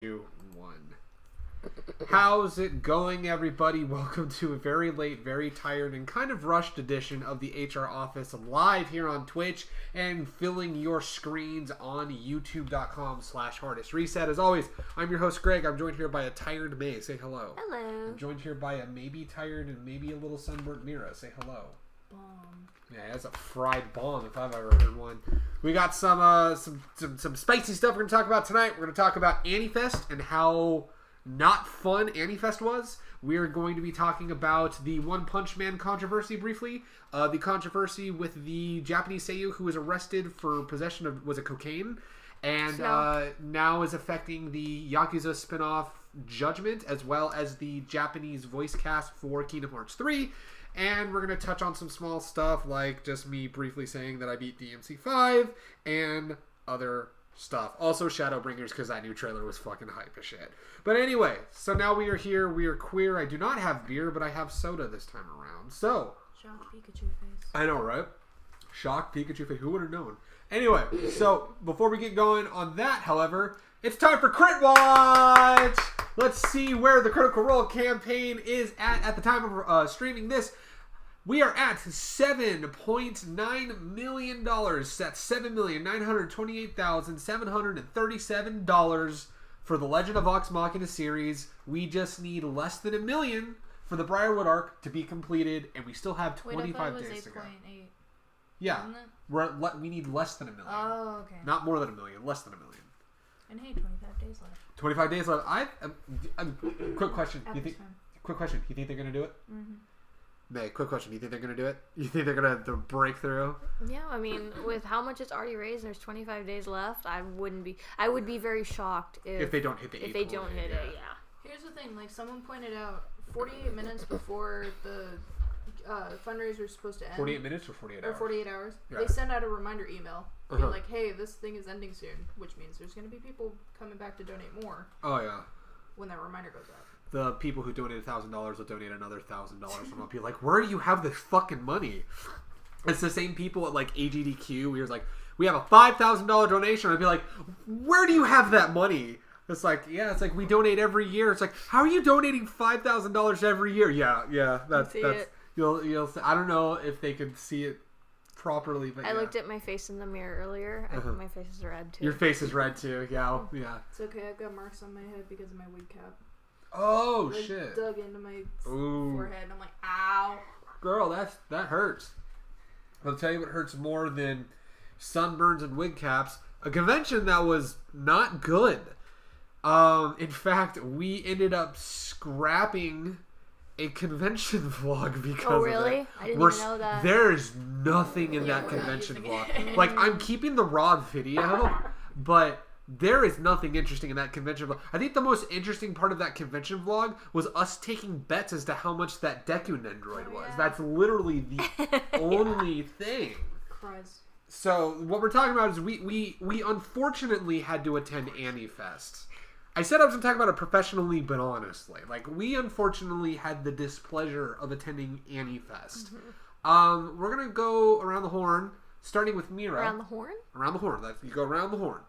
2, 1. How's it going, everybody? Welcome to a very late, very tired, and kind of rushed edition of the HR Office live here on Twitch and filling your screens on youtube.com/hardest reset. As always, I'm your host, Greg. I'm joined here by a tired May. Say hello. Hello. I'm joined here by a maybe tired and maybe a little sunburnt Mira. Say hello. Bomb. Yeah, that's a fried bomb if I've ever heard one. We got some spicy stuff we're going to talk about tonight. We're going to talk about AniFest and how not fun AniFest was. We are going to be talking about the One Punch Man controversy briefly. The controversy with the Japanese seiyuu who was arrested for possession of, was it cocaine? And now is affecting the Yakuza spinoff Judgment, as well as the Japanese voice cast for Kingdom Hearts 3. And we're going to touch on some small stuff, like just me briefly saying that I beat DMC5 and other stuff. Also Shadowbringers, because that new trailer was fucking hype as shit. But anyway, so now we are here. We are queer. I do not have beer, but I have soda this time around. So. Shocked Pikachu face. I know, right? Shocked Pikachu face. Who would have known? Anyway, so before we get going on that, however, it's time for Crit Watch! Let's see where the Critical Role campaign is at the time of streaming this. We are at $7.9 million. That's $7,928,737 for the Legend of Vox Machina series. We just need less than $1 million for the Briarwood arc to be completed, and we still have 25 days to go. 8.8. Yeah, we need less than $1 million. Oh, okay. Not more than $1 million, less than $1 million. And hey, 25 days left. 25 days left. Quick question. At You this think? time. Quick question. You think they're gonna do it? Mm-hmm. May, quick question. You think they're gonna do it? You think they're gonna break through? Yeah, I mean, with how much it's already raised, there's 25 days left. I would be very shocked if they don't hit the. If they don't hit it, yeah. Here's the thing, like someone pointed out, 48 minutes before the fundraiser is supposed to end. 48 minutes or 48 hours? Or 48 hours. Yeah. They send out a reminder email. Being like, hey, this thing is ending soon, which means there's going to be people coming back to donate more. Oh yeah. When that reminder goes out. The people who donated $1,000 will donate another $1,000 from up. You're like, where do you have this fucking money? It's the same people at like AGDQ. We were like, we have a $5,000 donation. I'd be like, where do you have that money? It's like, yeah, it's like we donate every year. It's like, how are you donating $5,000 every year? Yeah, that's you'll. I don't know if they could see it properly, but I looked at my face in the mirror earlier. I think my face is red too. Your face is red too. Yeah. It's okay. I've got marks on my head because of my wig cap. Oh like, shit! Dug into my forehead, and I'm like, ow. Girl, that hurts. I'll tell you what hurts more than sunburns and wig caps. A convention that was not good. In fact, we ended up scrapping a convention vlog because oh really? of that. I didn't even know that. There's nothing in that convention vlog. Like, I'm keeping the raw video, but there is nothing interesting in that convention vlog. I think the most interesting part of that convention vlog was us taking bets as to how much that Deku Nendroid was. Yeah. That's literally the only thing. Cries. So what we're talking about is we unfortunately had to attend AniFest. I said I was going to talk about it professionally, but honestly, like, we unfortunately had the displeasure of attending AniFest. Mm-hmm. We're going to go around the horn, starting with Mira. Around the horn? Around the horn. You go around the horn.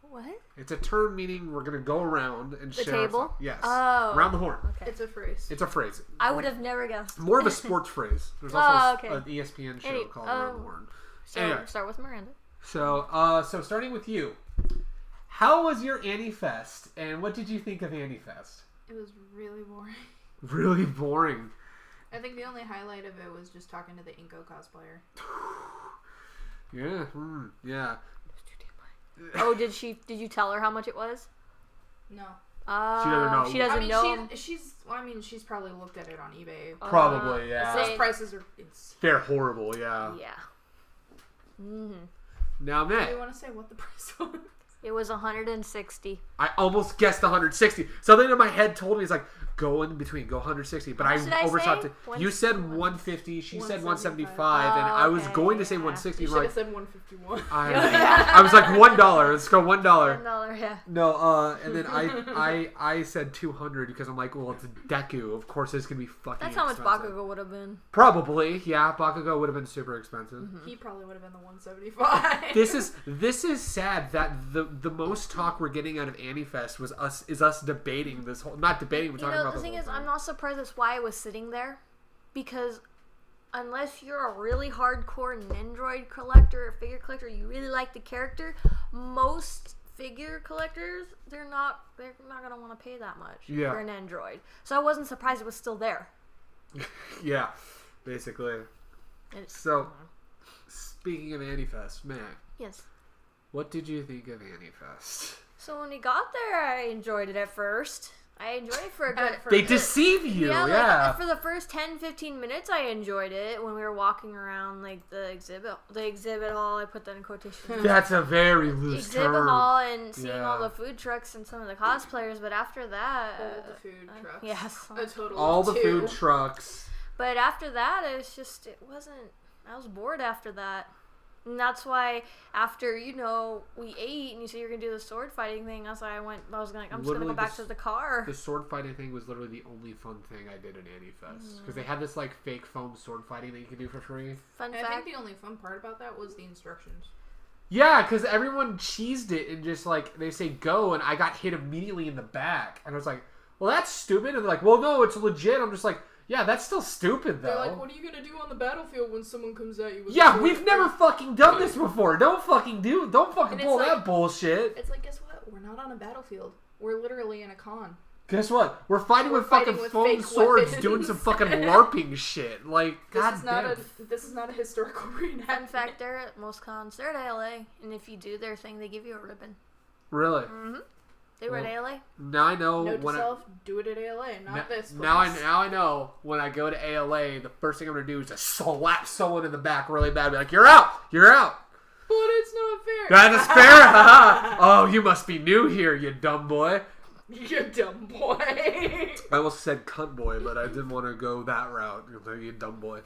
What? It's a term meaning we're going to go around and the share. Table? Yes. Oh. Around the horn. Okay. It's a phrase. It's a phrase. I would have never guessed. More of a sports phrase. There's also an okay. ESPN show called Around the Horn. So anyway. Start with Miranda. So starting with you. How was your AniFest, and what did you think of AniFest? It was really boring. Really boring. I think the only highlight of it was just talking to the Inko cosplayer. Yeah, yeah. Oh, did you tell her how much it was? No. She doesn't know. She doesn't know. She's probably looked at it on eBay. Probably, yeah. Those prices are insane. They're horrible, yeah. Yeah. Mm-hmm. Now, Matt. Do you want to say what the price was? It was $160. I almost guessed 160. Something in my head told me, it's like, go in between, go 160. But How much did I overshot say? it. You said 150. She said 175, and Oh, I was okay, going to say yeah. 160. You I'm should like, have said 151. I was like $1. Let's go $1. $1, yeah. No, and then I said 200 because I'm like, well, it's Deku. Of course, it's gonna be fucking. That's how much expensive. Bakugo would have been. Probably, yeah. Bakugo would have been super expensive. Mm-hmm. He probably would have been the 175. This is sad that the most talk we're getting out of AniFest is us debating this whole, not debating, we're talking about the this thing whole is, thing. I'm not surprised that's why I was sitting there, because unless you're a really hardcore Nendroid collector or figure collector, you really like the character, most figure collectors, they're not gonna want to pay that much for an Nendroid. So I wasn't surprised it was still there. Yeah, basically. So, speaking of AniFest, Mac, Yes. what did you think of AniFest? So when we got there, I enjoyed it at first. I enjoyed it for a good... They deceive you, yeah. Like, for the first 10-15 minutes, I enjoyed it when we were walking around like the exhibit hall. I put that in quotation. That's a very loose exhibit term. hall and seeing all the food trucks and some of the cosplayers. But after that, All the food trucks. yes, A total all of the 2. food trucks. But after that, it wasn't. I was bored after that. And that's why after, we ate and you said you're going to do the sword fighting thing, I'm just going to go back to the car. The sword fighting thing was literally the only fun thing I did at AniFest. Because they had this like fake foam sword fighting that you could do for free. Fun I fact. think the only fun part about that was the instructions. Yeah, because everyone cheesed it and just like, they say go, and I got hit immediately in the back. And I was like, well, that's stupid. And they're like, well, no, it's legit. I'm just like, yeah, that's still stupid, though. They're like, what are you going to do on the battlefield when someone comes at you with Yeah, we've never fucking done this before. Don't fucking And pull it's that like- bullshit. It's like, guess what? We're not on a battlefield. We're literally in a con. Guess what? We're fighting with fucking with foam fake swords weapons. doing some fucking LARPing shit. Like, goddamn. This is not a historical reenactment. Fun fact, they're at most cons. They're at ALA. And if you do their thing, they give you a ribbon. Really? Mm-hmm. They were at ALA. Now I know Note to when self, do it at ALA, not this place. now I know when I go to ALA, the first thing I'm gonna do is just slap someone in the back really bad, be like, "You're out! You're out!" But it's not fair. That is fair. Haha. Oh, you must be new here, you dumb boy. You dumb boy. I almost said cunt boy, but I didn't want to go that route. You dumb boy.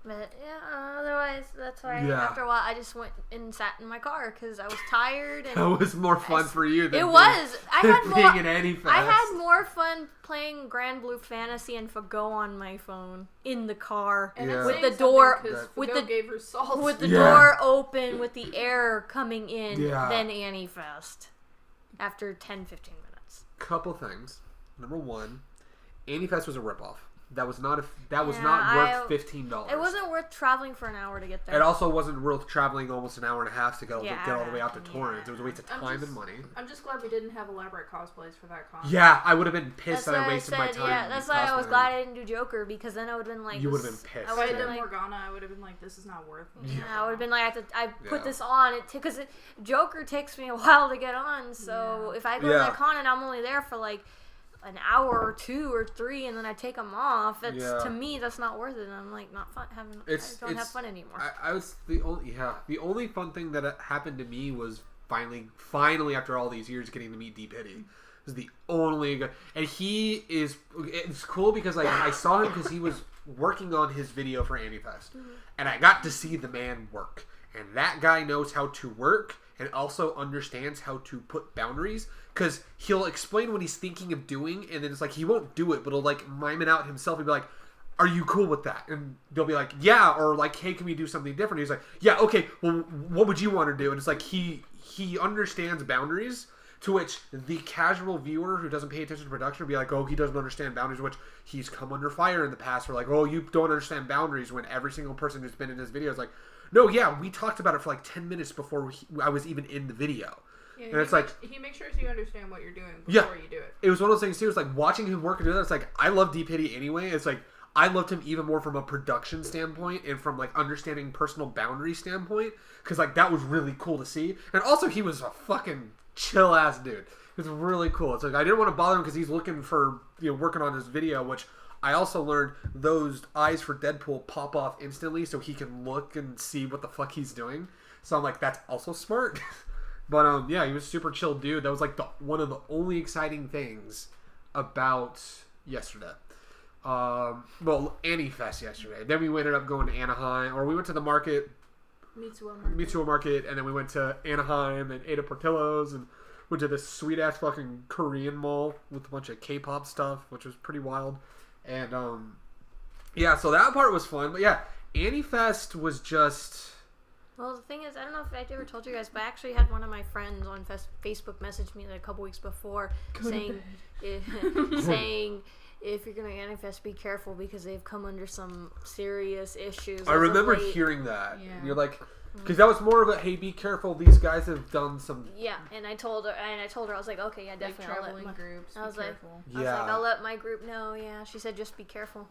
But yeah, otherwise, that's why Yeah. after a while I just went and sat in my car because I was tired. And That was more fun for you than it was. I had being more. in AniFest. I had more fun playing Grand Blue Fantasy and Fago on my phone in the car And Yeah. that's with saying the door something 'cause with Fago the gave her salt. with the Yeah. door open with the air coming in. Yeah. Then AniFest after 10-15 minutes. Couple things. Number one, AniFest was a ripoff. That was not Yeah, not worth $15. It wasn't worth traveling for an hour to get there. It also wasn't worth traveling almost an hour and a half to get all the way out to Yeah. Torrance. It was a waste of time and money. I'm just glad we didn't have elaborate cosplays for that con. Yeah, I would have been pissed That's that I why wasted I my said, time. yeah, that's why I was cosplaying. glad I didn't do Joker because then I would have been like, You would have been pissed. I If I would had have done been like, Morgana, I would have been like, this is not worth it. yeah, I would have been like, I put Yeah. this on because Joker takes me a while to get on. So if I go to Yeah. that con and I'm only there for like an hour or 2 or 3 and then I take them off, to me that's not worth it. And I'm like not fun having. I don't have fun anymore. I was the only fun thing that happened to me was finally after all these years getting to meet D Pity. Is the only good, and it's cool because like I saw him because he was working on his video for AniFest, and I got to see the man work, and that guy knows how to work and also understands how to put boundaries. Because he'll explain what he's thinking of doing, and then it's like he won't do it, but he'll like mime it out himself. He'll be like, "Are you cool with that?" And they'll be like, "Yeah," or like, "Hey, can we do something different?" He's like, "Yeah, okay. Well, what would you want to do?" And it's like he understands boundaries, to which the casual viewer who doesn't pay attention to production will be like, "Oh, he doesn't understand boundaries," which he's come under fire in the past. We're like, "Oh, you don't understand boundaries," when every single person who's been in his video is like, "No, yeah, we talked about it for like 10 minutes before I was even in the video." Yeah, and it's like he makes sure you understand what you're doing before you do it. It was one of those things too. It's like watching him work and do that. It's like I love D Pity anyway. It's like I loved him even more from a production standpoint and from like understanding personal boundary standpoint, because like that was really cool to see. And also he was a fucking chill ass dude. It was really cool. It's like I didn't want to bother him because he's looking for working on his video, which I also learned those eyes for Deadpool pop off instantly so he can look and see what the fuck he's doing. So I'm like, that's also smart. But yeah, he was super chill dude. That was like one of the only exciting things about yesterday. Well, AniFest yesterday. Then we ended up going to Anaheim, or we went to the market, Mitsuo Market, and then we went to Anaheim and ate at Portillo's and went to this sweet ass fucking Korean mall with a bunch of K-pop stuff, which was pretty wild. And yeah, so that part was fun. But yeah, AniFest was just. Well, the thing is, I don't know if I ever told you guys, but I actually had one of my friends on Facebook message me like a couple weeks before saying if you're going to AniFest, be careful because they've come under some serious issues. I remember hearing that. Yeah. You're like, because that was more of a, hey, be careful. These guys have done some. Yeah, and I told her, I was like, okay, yeah, definitely. Like traveling groups. I was like, I'll let my group know. Yeah, she said, just be careful.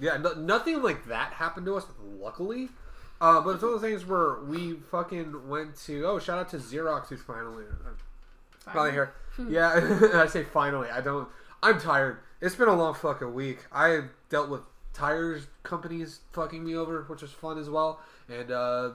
Yeah, nothing like that happened to us, luckily. But it's one of those things where we fucking went to. Oh, shout out to Xerox who's finally here. Yeah, I say finally. I'm tired. It's been a long fucking week. I dealt with tires companies fucking me over, which was fun as well, and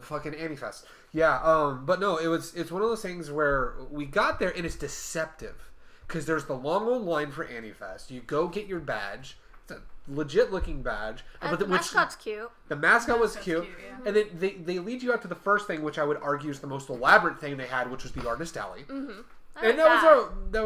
fucking AniFest. Yeah. But no, it's one of those things where we got there and it's deceptive because there's the long old line for AniFest. You go get your badge. It's a legit looking badge. But the mascot's cute. The mascot was cute. Yeah. And then they lead you out to the first thing, which I would argue is the most elaborate thing they had, which was the artist alley. Mm-hmm. And that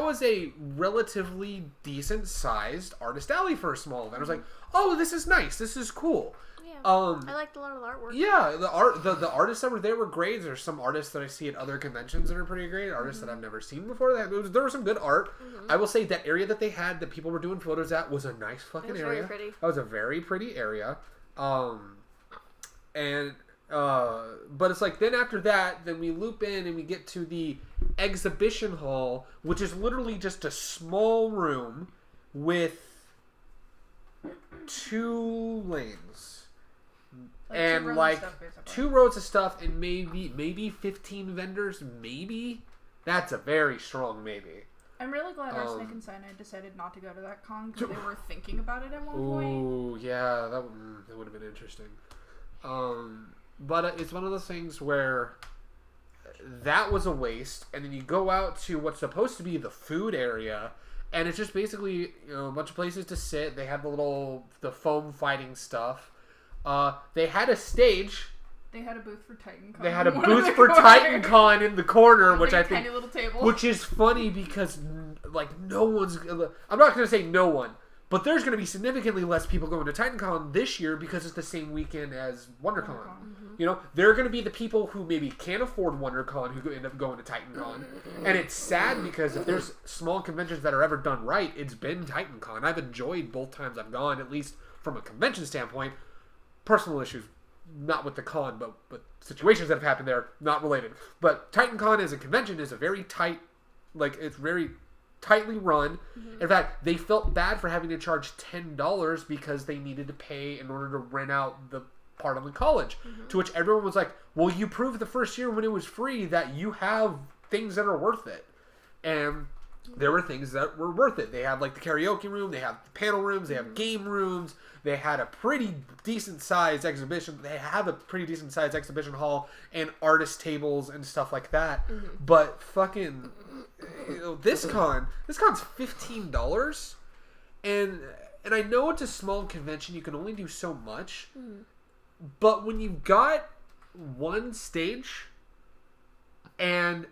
was a relatively decent sized artist alley for a small event. I was like, oh, this is nice. This is cool. Yeah. I liked a lot of the artwork. Yeah, the artists that were there were great. There's some artists that I see at other conventions that are pretty great. Artists that I've never seen before. There was some good art. Mm-hmm. I will say that area that they had that people were doing photos at was a nice fucking area. Very pretty. That was a very pretty area. But it's like then after that, then we loop in and we get to the exhibition hall, which is literally just a small room with 2 lanes. And like 2 rows of stuff and maybe 15 vendors, maybe. That's a very strong maybe. I'm really glad Arsenic and Cyanide decided not to go to that con because they were thinking about it at one point. Oh yeah, that would have been interesting. But it's one of those things where that was a waste, and then you go out to what's supposed to be the food area, and it's just basically a bunch of places to sit. They had the foam fighting stuff. They had a stage. They had a booth for TitanCon. They had a booth for TitanCon in the corner, which I think, tiny little table. Which is funny because like no one's. I'm not going to say no one, but there's going to be significantly less people going to TitanCon this year because it's the same weekend as WonderCon. Mm-hmm. You know, there are going to be the people who maybe can't afford WonderCon who end up going to TitanCon, and it's sad because if there's small conventions that are ever done right, it's been TitanCon. I've enjoyed both times I've gone, at least from a convention standpoint. Personal issues, not with the con, but situations that have happened there, not related. But TitanCon as a convention is a very tight, it's very tightly run. Mm-hmm. In fact, they felt bad for having to charge $10 because they needed to pay in order to rent out the part of the college. Mm-hmm. To which everyone was like, well, you proved the first year when it was free that you have things that are worth it. And there were things that were worth it. They have the karaoke room, they have panel rooms, they have game rooms, they had a pretty decent sized exhibition. They have a pretty decent sized exhibition hall and artist tables and stuff like that. Mm-hmm. But fucking this con's $15, and I know it's a small convention. You can only do so much, but when you've got one stage. And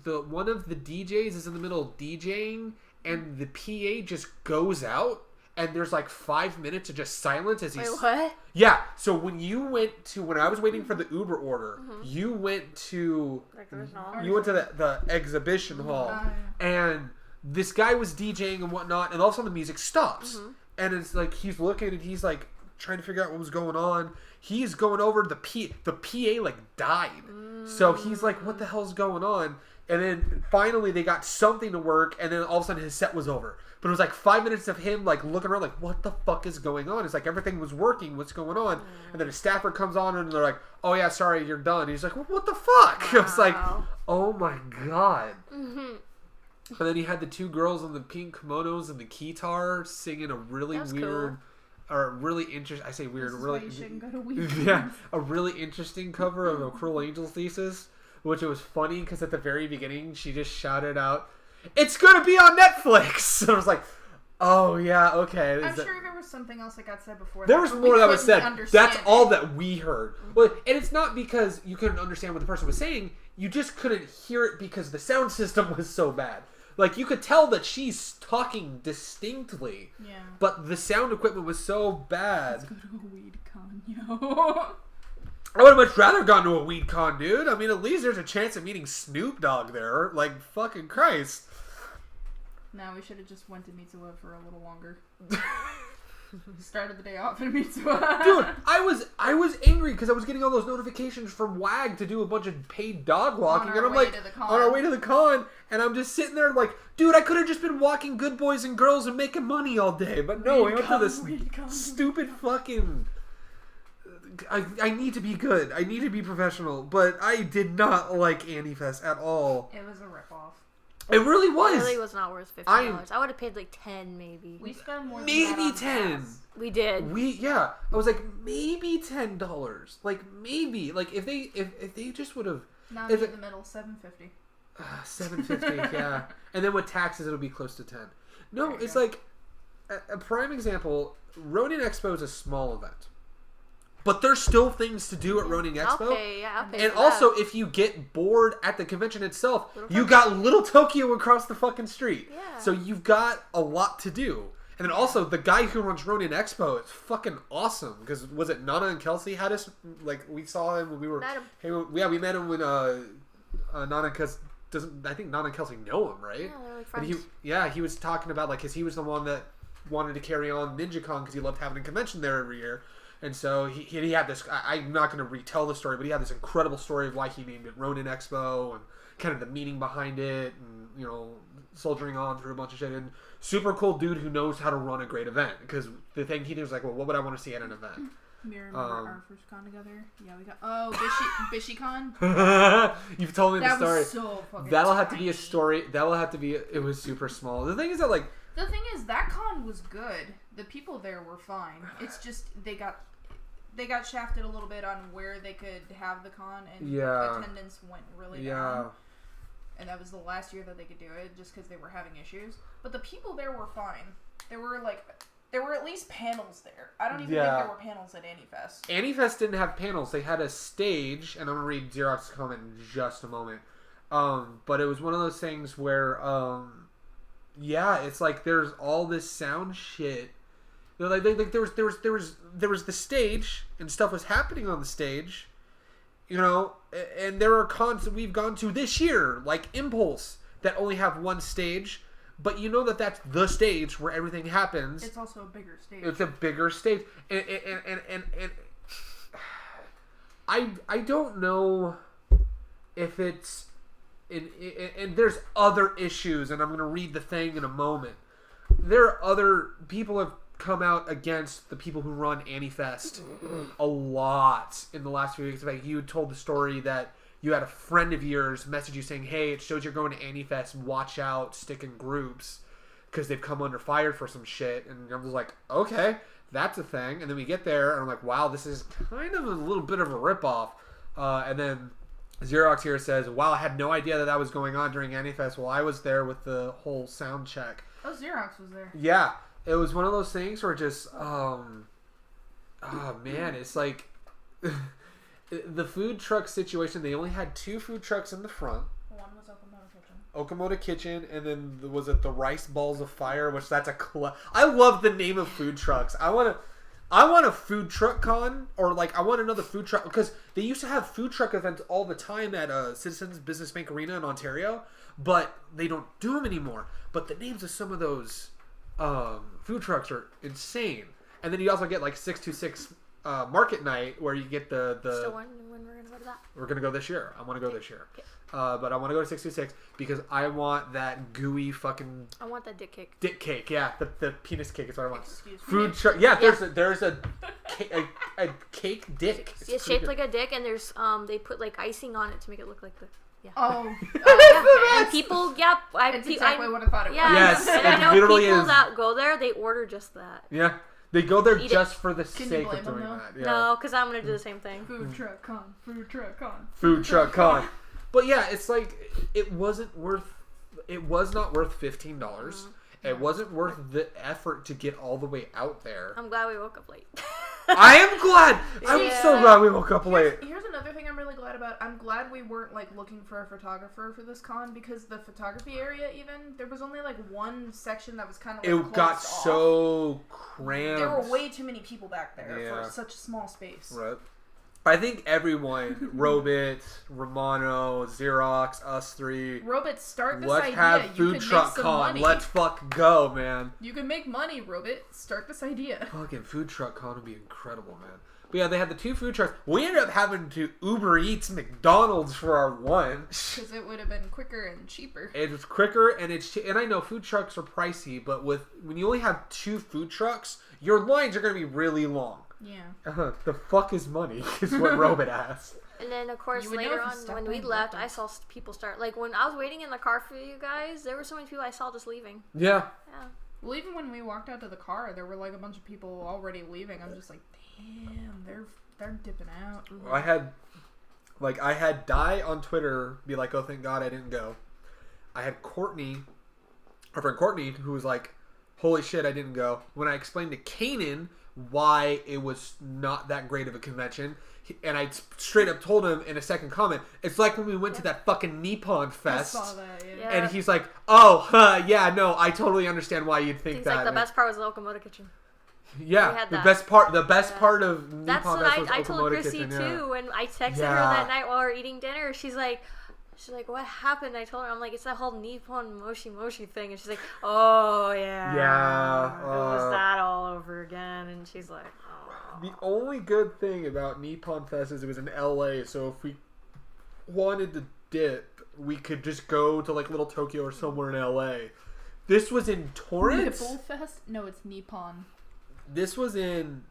one of the DJs is in the middle of DJing, and the PA just goes out, and there's 5 minutes of just silence as he's. Wait, what? Yeah. So when I was waiting for the Uber order, you went to the exhibition hall, and this guy was DJing and whatnot, and all of a sudden the music stops, and it's he's looking and he's trying to figure out what was going on. He's going over the PA died. So he's like, what the hell's going on? And then finally they got something to work, and then all of a sudden his set was over. But it was 5 minutes of him looking around what the fuck is going on? It's everything was working, what's going on? And then a staffer comes on and they're like, oh yeah, sorry, you're done. And he's like, well, what the fuck? Wow. I was like, oh my god. Mm-hmm. And then he had the 2 girls in the pink kimonos and the guitar singing a really weird... Cool. Or really interesting. I say weird. Really, yeah, a really interesting cover of a Cruel Angel Thesis, which it was funny because at the very beginning she just shouted out, it's gonna be on Netflix. And I was like, oh yeah, okay. I'm sure there was something else that got said before. There was more that was said. That's it. all that we heard. Well, and it's not because you couldn't understand what the person was saying. You just couldn't hear it because the sound system was so bad. Like, you could tell that she's talking distinctly. Yeah. But the sound equipment was so bad. Let's go to a weed con, yo. I would have much rather gone to a weed con, dude. I mean, at least there's a chance of meeting Snoop Dogg there. Like, fucking Christ. No, we should have just went to Mitsuwa for a little longer. Started the day off in Mitsuwa. Dude, I was angry because I was getting all those notifications from WAG to do a bunch of paid dog walking, and I'm like, on our way to the con, and I'm just sitting there like, dude, I could have just been walking good boys and girls and making money all day, but no, we went to this stupid fucking. I need to be good. I need to be professional, but I did not like AniFest at all. It was a ripoff. It really was. It really was not worth $50. I would have paid like 10 maybe. We spent more than maybe that 10. Gas. We did. I was like maybe $10. Like maybe if they just would have. Not in the middle, $7.50. $7.50, yeah. And then with taxes, it'll be close to 10. No, it's like a prime example. Ronin Expo is a small event. But there's still things to do at Ronin Expo. Okay, yeah, I'll pay and for also, that. if you get bored at the convention itself, you got Little Tokyo across the fucking street. Yeah. So you've got a lot to do. And then also, the guy who runs Ronin Expo is fucking awesome. Because was it Nana and Kelsey had us? Like, we saw him when we were... we met him when Nana, because I think Nana and Kelsey know him, right? Yeah, they're like friends. And he was talking about, like, because he was the one that wanted to carry on NinjaCon because he loved having a convention there every year. And so he had this, I'm not going to retell the story, but he had this incredible story of why he named it Ronin Expo and kind of the meaning behind it and, you know, soldiering on through a bunch of shit. And super cool dude who knows how to run a great event. Because the thing he did was like, well, what would I want to see at an event? Mira, remember our first con together? Yeah, we got... Oh, BishyCon? You've told me the story. That was so fucking That'll have to be a story. That'll have to be... It was super small. The thing is that, like... The thing is, that con was good. The people there were fine. It's just, they got shafted a little bit on where they could have the con, and attendance went really down. And that was the last year that they could do it, just because they were having issues. But the people there were fine. There were at least panels there. I don't even think there were panels at AniFest. AniFest didn't have panels. They had a stage, and I'm going to read Xerox's comment in just a moment. But it was one of those things where, it's like there's all this sound shit. You know, like there was the stage, and stuff was happening on the stage, you know, and there are cons that we've gone to this year, like Impulse, that only have one stage, but you know that's the stage where everything happens. It's also a bigger stage. It's a bigger stage, and I don't know if it's, and there's other issues, and I'm going to read the thing in a moment. There are other people have come out against the people who run AniFest a lot in the last few weeks. Like, you told the story that you had a friend of yours message you saying, hey, it shows you're going to AniFest, watch out, stick in groups, because they've come under fire for some shit. And I was like, okay, that's a thing. And then we get there, and I'm like, wow, this is kind of a little bit of a ripoff. And then Xerox here says, wow, I had no idea that was going on during AniFest. Well, I was there with the whole sound check. Oh, Xerox was there. Yeah. It was one of those things where just, oh man, it's like the food truck situation. They only had 2 food trucks in the front. One was Okamoto Kitchen. Okamoto Kitchen, and then was it the Rice Balls of Fire, which that's I love the name of food trucks. I want a food truck con, or like I want another food truck, because they used to have food truck events all the time at Citizens Business Bank Arena in Ontario, but they don't do them anymore. But the names of some of those food trucks are insane. And then you also get like 626 Market Night, where you get the So when we're gonna go to that? We're gonna go this year. I want to go this year. Okay. But I want to go to 626 because I want that gooey fucking... I want that dick cake. Dick cake, yeah. The penis cake is what I want. Excuse me. Food truck. Yeah, there's a cake dick. It's shaped like a dick, and there's they put like icing on it to make it look like the... Yeah. Oh. And people, It's exactly what I thought it was. Yeah, Yes, and I it know literally people is. that go there, they order just that. Yeah. They go there Eat just for the Can you sake blame of them, doing though? that. Yeah. No, because I'm gonna do the same thing. Food truck con. Food truck con. Food truck con. But yeah, it's like it wasn't worth it was not worth $15. It wasn't worth the effort to get all the way out there. I'm glad we woke up late. I am glad. I'm so glad we woke up late. Here's another thing I'm really glad about. I'm glad we weren't like looking for a photographer for this con, because the photography area, even there was only like one section that was kind of like it got off. So cramped. There were way too many people back there for such a small space. Right. I think everyone, Robit, Romano, Xerox, us three. Robit, start this let's idea. have You food could truck make some con. money. Let's fucking go, man. You can make money, Robit. Start this idea. Fucking food truck con would be incredible, man. But yeah, they had the 2 food trucks. We ended up having to Uber Eats McDonald's for our lunch. Because it would have been quicker and cheaper. It was quicker, and and I know food trucks are pricey, but when you only have 2 food trucks, your lines are going to be really long. Yeah. The fuck is money, is what Robit asked. And then, of course, later on, when we left, I saw people start... Like, when I was waiting in the car for you guys, there were so many people I saw just leaving. Yeah. Well, even when we walked out to the car, there were, like, a bunch of people already leaving. I'm just like, damn, they're dipping out. I had Di on Twitter be like, oh, thank God I didn't go. I had Courtney, our friend Courtney, who was like, holy shit, I didn't go. When I explained to Kanan why it was not that great of a convention, and I straight up told him in a second comment, it's like when we went to that fucking Nippon Fest. I saw that, yeah. And he's like, oh, yeah, no, I totally understand why you'd think that. Like, the best part was the locomotive kitchen. Yeah, the best part of Nippon That's what Fest was I told Okamoto Chrissy Kitchen, too. When I texted her that night while we were eating dinner, she's like, what happened? I told her, I'm like, it's that whole Nippon Moshi Moshi thing, and she's like, oh yeah, it was that all over again, and she's like, oh. The only good thing about Nippon Fest is it was in LA, so if we wanted to dip, we could just go to like Little Tokyo or somewhere in LA. This was in Torrance. Nipple Fest? No, it's Nippon. This was in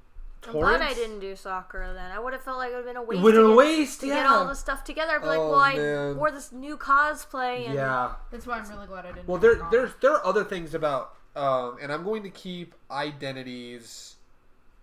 I'm Torrance. glad I didn't do Sakura then. I would have felt like it would have been a waste. It would have been a waste, to get all the stuff together. I'd be like, well, I wore this new cosplay. And that's why I'm really glad I didn't. Well, there are other things about, and I'm going to keep identities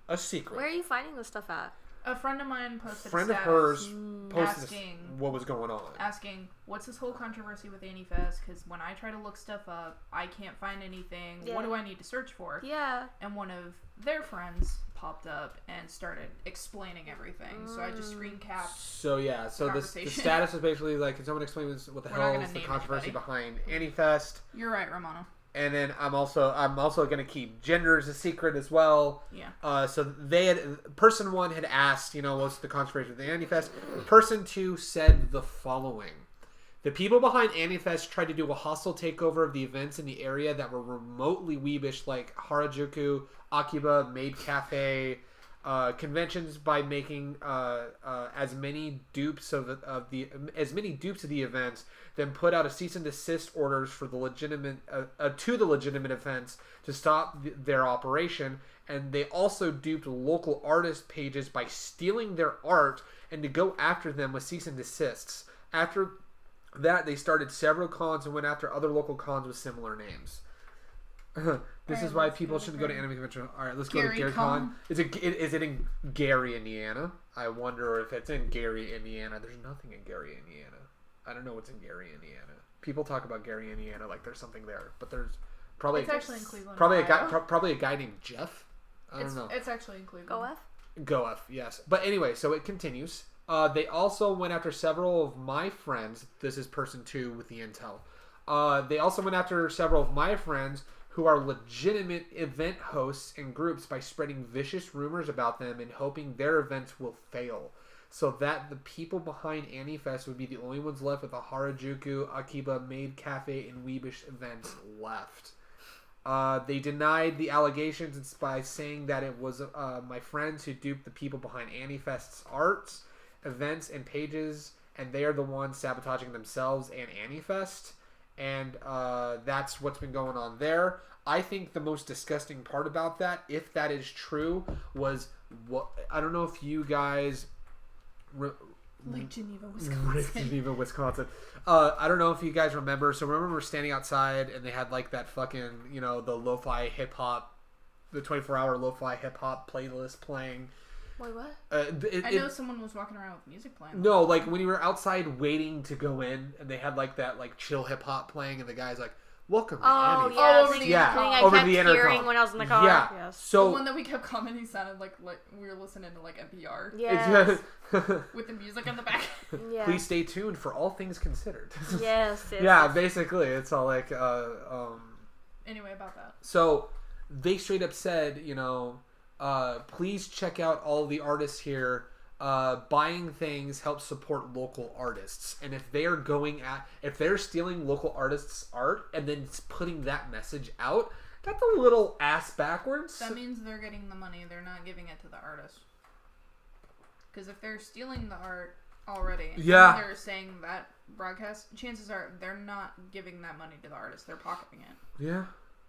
a secret. Where are you finding this stuff at? A friend of mine posted a friend of hers posted asking what was going on. Asking, what's this whole controversy with AniFest? Because when I try to look stuff up, I can't find anything. Yeah. What do I need to search for? Yeah. And one of their friends popped up and started explaining everything. So I just screen capped. So yeah, so the status is basically like, can someone explain what the hell is the controversy behind AniFest? You're right, Romano. And then I'm also going to keep genders a secret as well. Yeah. So person 1 had asked, what's the controversy with the AniFest? Person 2 said the following: the people behind AniFest tried to do a hostile takeover of the events in the area that were remotely weebish, like Harajuku, Akiba, Maid Cafe, conventions, by making as many dupes of the events, then put out a cease and desist orders for the legitimate events to stop their operation, and they also duped local artist pages by stealing their art and to go after them with cease and desists. After that, they started several cons and went after other local cons with similar names. This is why people shouldn't go to anime convention. All right, let's go to Gary Con. Is it in Gary, Indiana? I wonder if it's in Gary, Indiana. There's nothing in Gary, Indiana. I don't know what's in Gary, Indiana. People talk about Gary, Indiana like there's something there, but there's probably it's actually in Cleveland. Probably a guy named Jeff. I don't know. It's actually in Cleveland. Go F, yes. But anyway, so it continues. They also went after several of my friends. This is person 2 with the intel. They also went after several of my friends who are legitimate event hosts and groups by spreading vicious rumors about them and hoping their events will fail, so that the people behind AniFest would be the only ones left with the Harajuku, Akiba, Maid Cafe, and Weebish events left. They denied the allegations by saying that it was my friends who duped the people behind AniFest's arts, events, and pages, and they are the ones sabotaging themselves and AniFest. And that's what's been going on there. I think the most disgusting part about that, if that is true, was what I don't know if you guys. Lake Geneva, Wisconsin. I don't know if you guys remember. So remember, we're standing outside and they had like that fucking the lo-fi hip hop, the 24-hour lo-fi hip hop playlist playing. Wait, what? I know someone was walking around with music playing. No, like when you were outside waiting to go in, and they had like that like chill hip hop playing, and the guy's like, "Welcome to Annie." Over the intercom. I over kept the hearing intercom when I was in the car. Yeah. Yes. So the one that we kept commenting sounded like we were listening to like NPR. Yes. With the music in the back. Yes. Please stay tuned for all things considered. Yes. Yeah, basically, it's all like. Anyway, about that. So they straight up said, please check out all the artists here. Buying things helps support local artists, and if they're stealing local artists' art and then putting that message out, that's a little ass backwards. That means they're getting the money. They're not giving it to the artist. Because if they're stealing the art already, and they're saying that broadcast, chances are they're not giving that money to the artist. They're pocketing it. Yeah,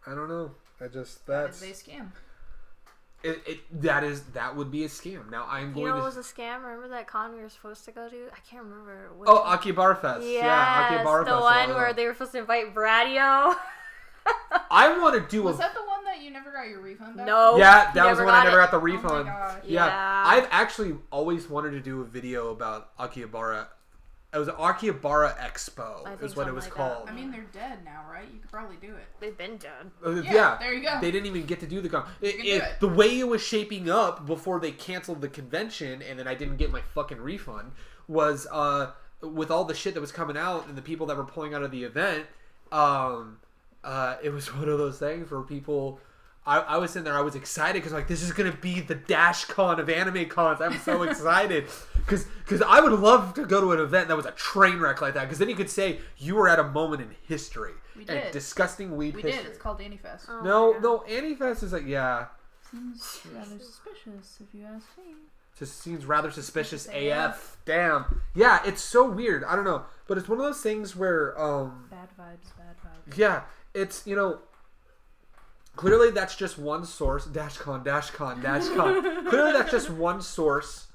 I don't know. That is a scam. That would be a scam. Now I'm going. You know, it was a scam. Remember that con we were supposed to go to? I can't remember. Akihabara Fest. Yes, yeah, Akihabara the Fest. one where they were supposed to invite Bradio. I want to do. Was that the one that you never got your refund back? No. Yeah, that was when I never got the refund. Oh my gosh. Yeah, I've actually always wanted to do a video about Akihabara. It was Akihabara Expo, is what it was called. I mean, they're dead now, right? You could probably do it. They've been dead. Yeah, there you go. They didn't even get to do the con. The way it was shaping up before they canceled the convention, and then I didn't get my fucking refund, was with all the shit that was coming out and the people that were pulling out of the event. It was one of those things where people. I was sitting there, I was excited because like this is gonna be the Dash Con of anime cons. I'm so excited because I would love to go to an event that was a train wreck like that, because then you could say you were at a moment in history. We did. And disgusting weed history. We did. It's called AniFest. Oh, No, AniFest is like Seems rather suspicious if you ask me. Just seems rather suspicious AF. Damn. Yeah, it's so weird. I don't know, but it's one of those things where bad vibes. Yeah, it's clearly, that's just one source. Dashcon. Clearly, that's just one source.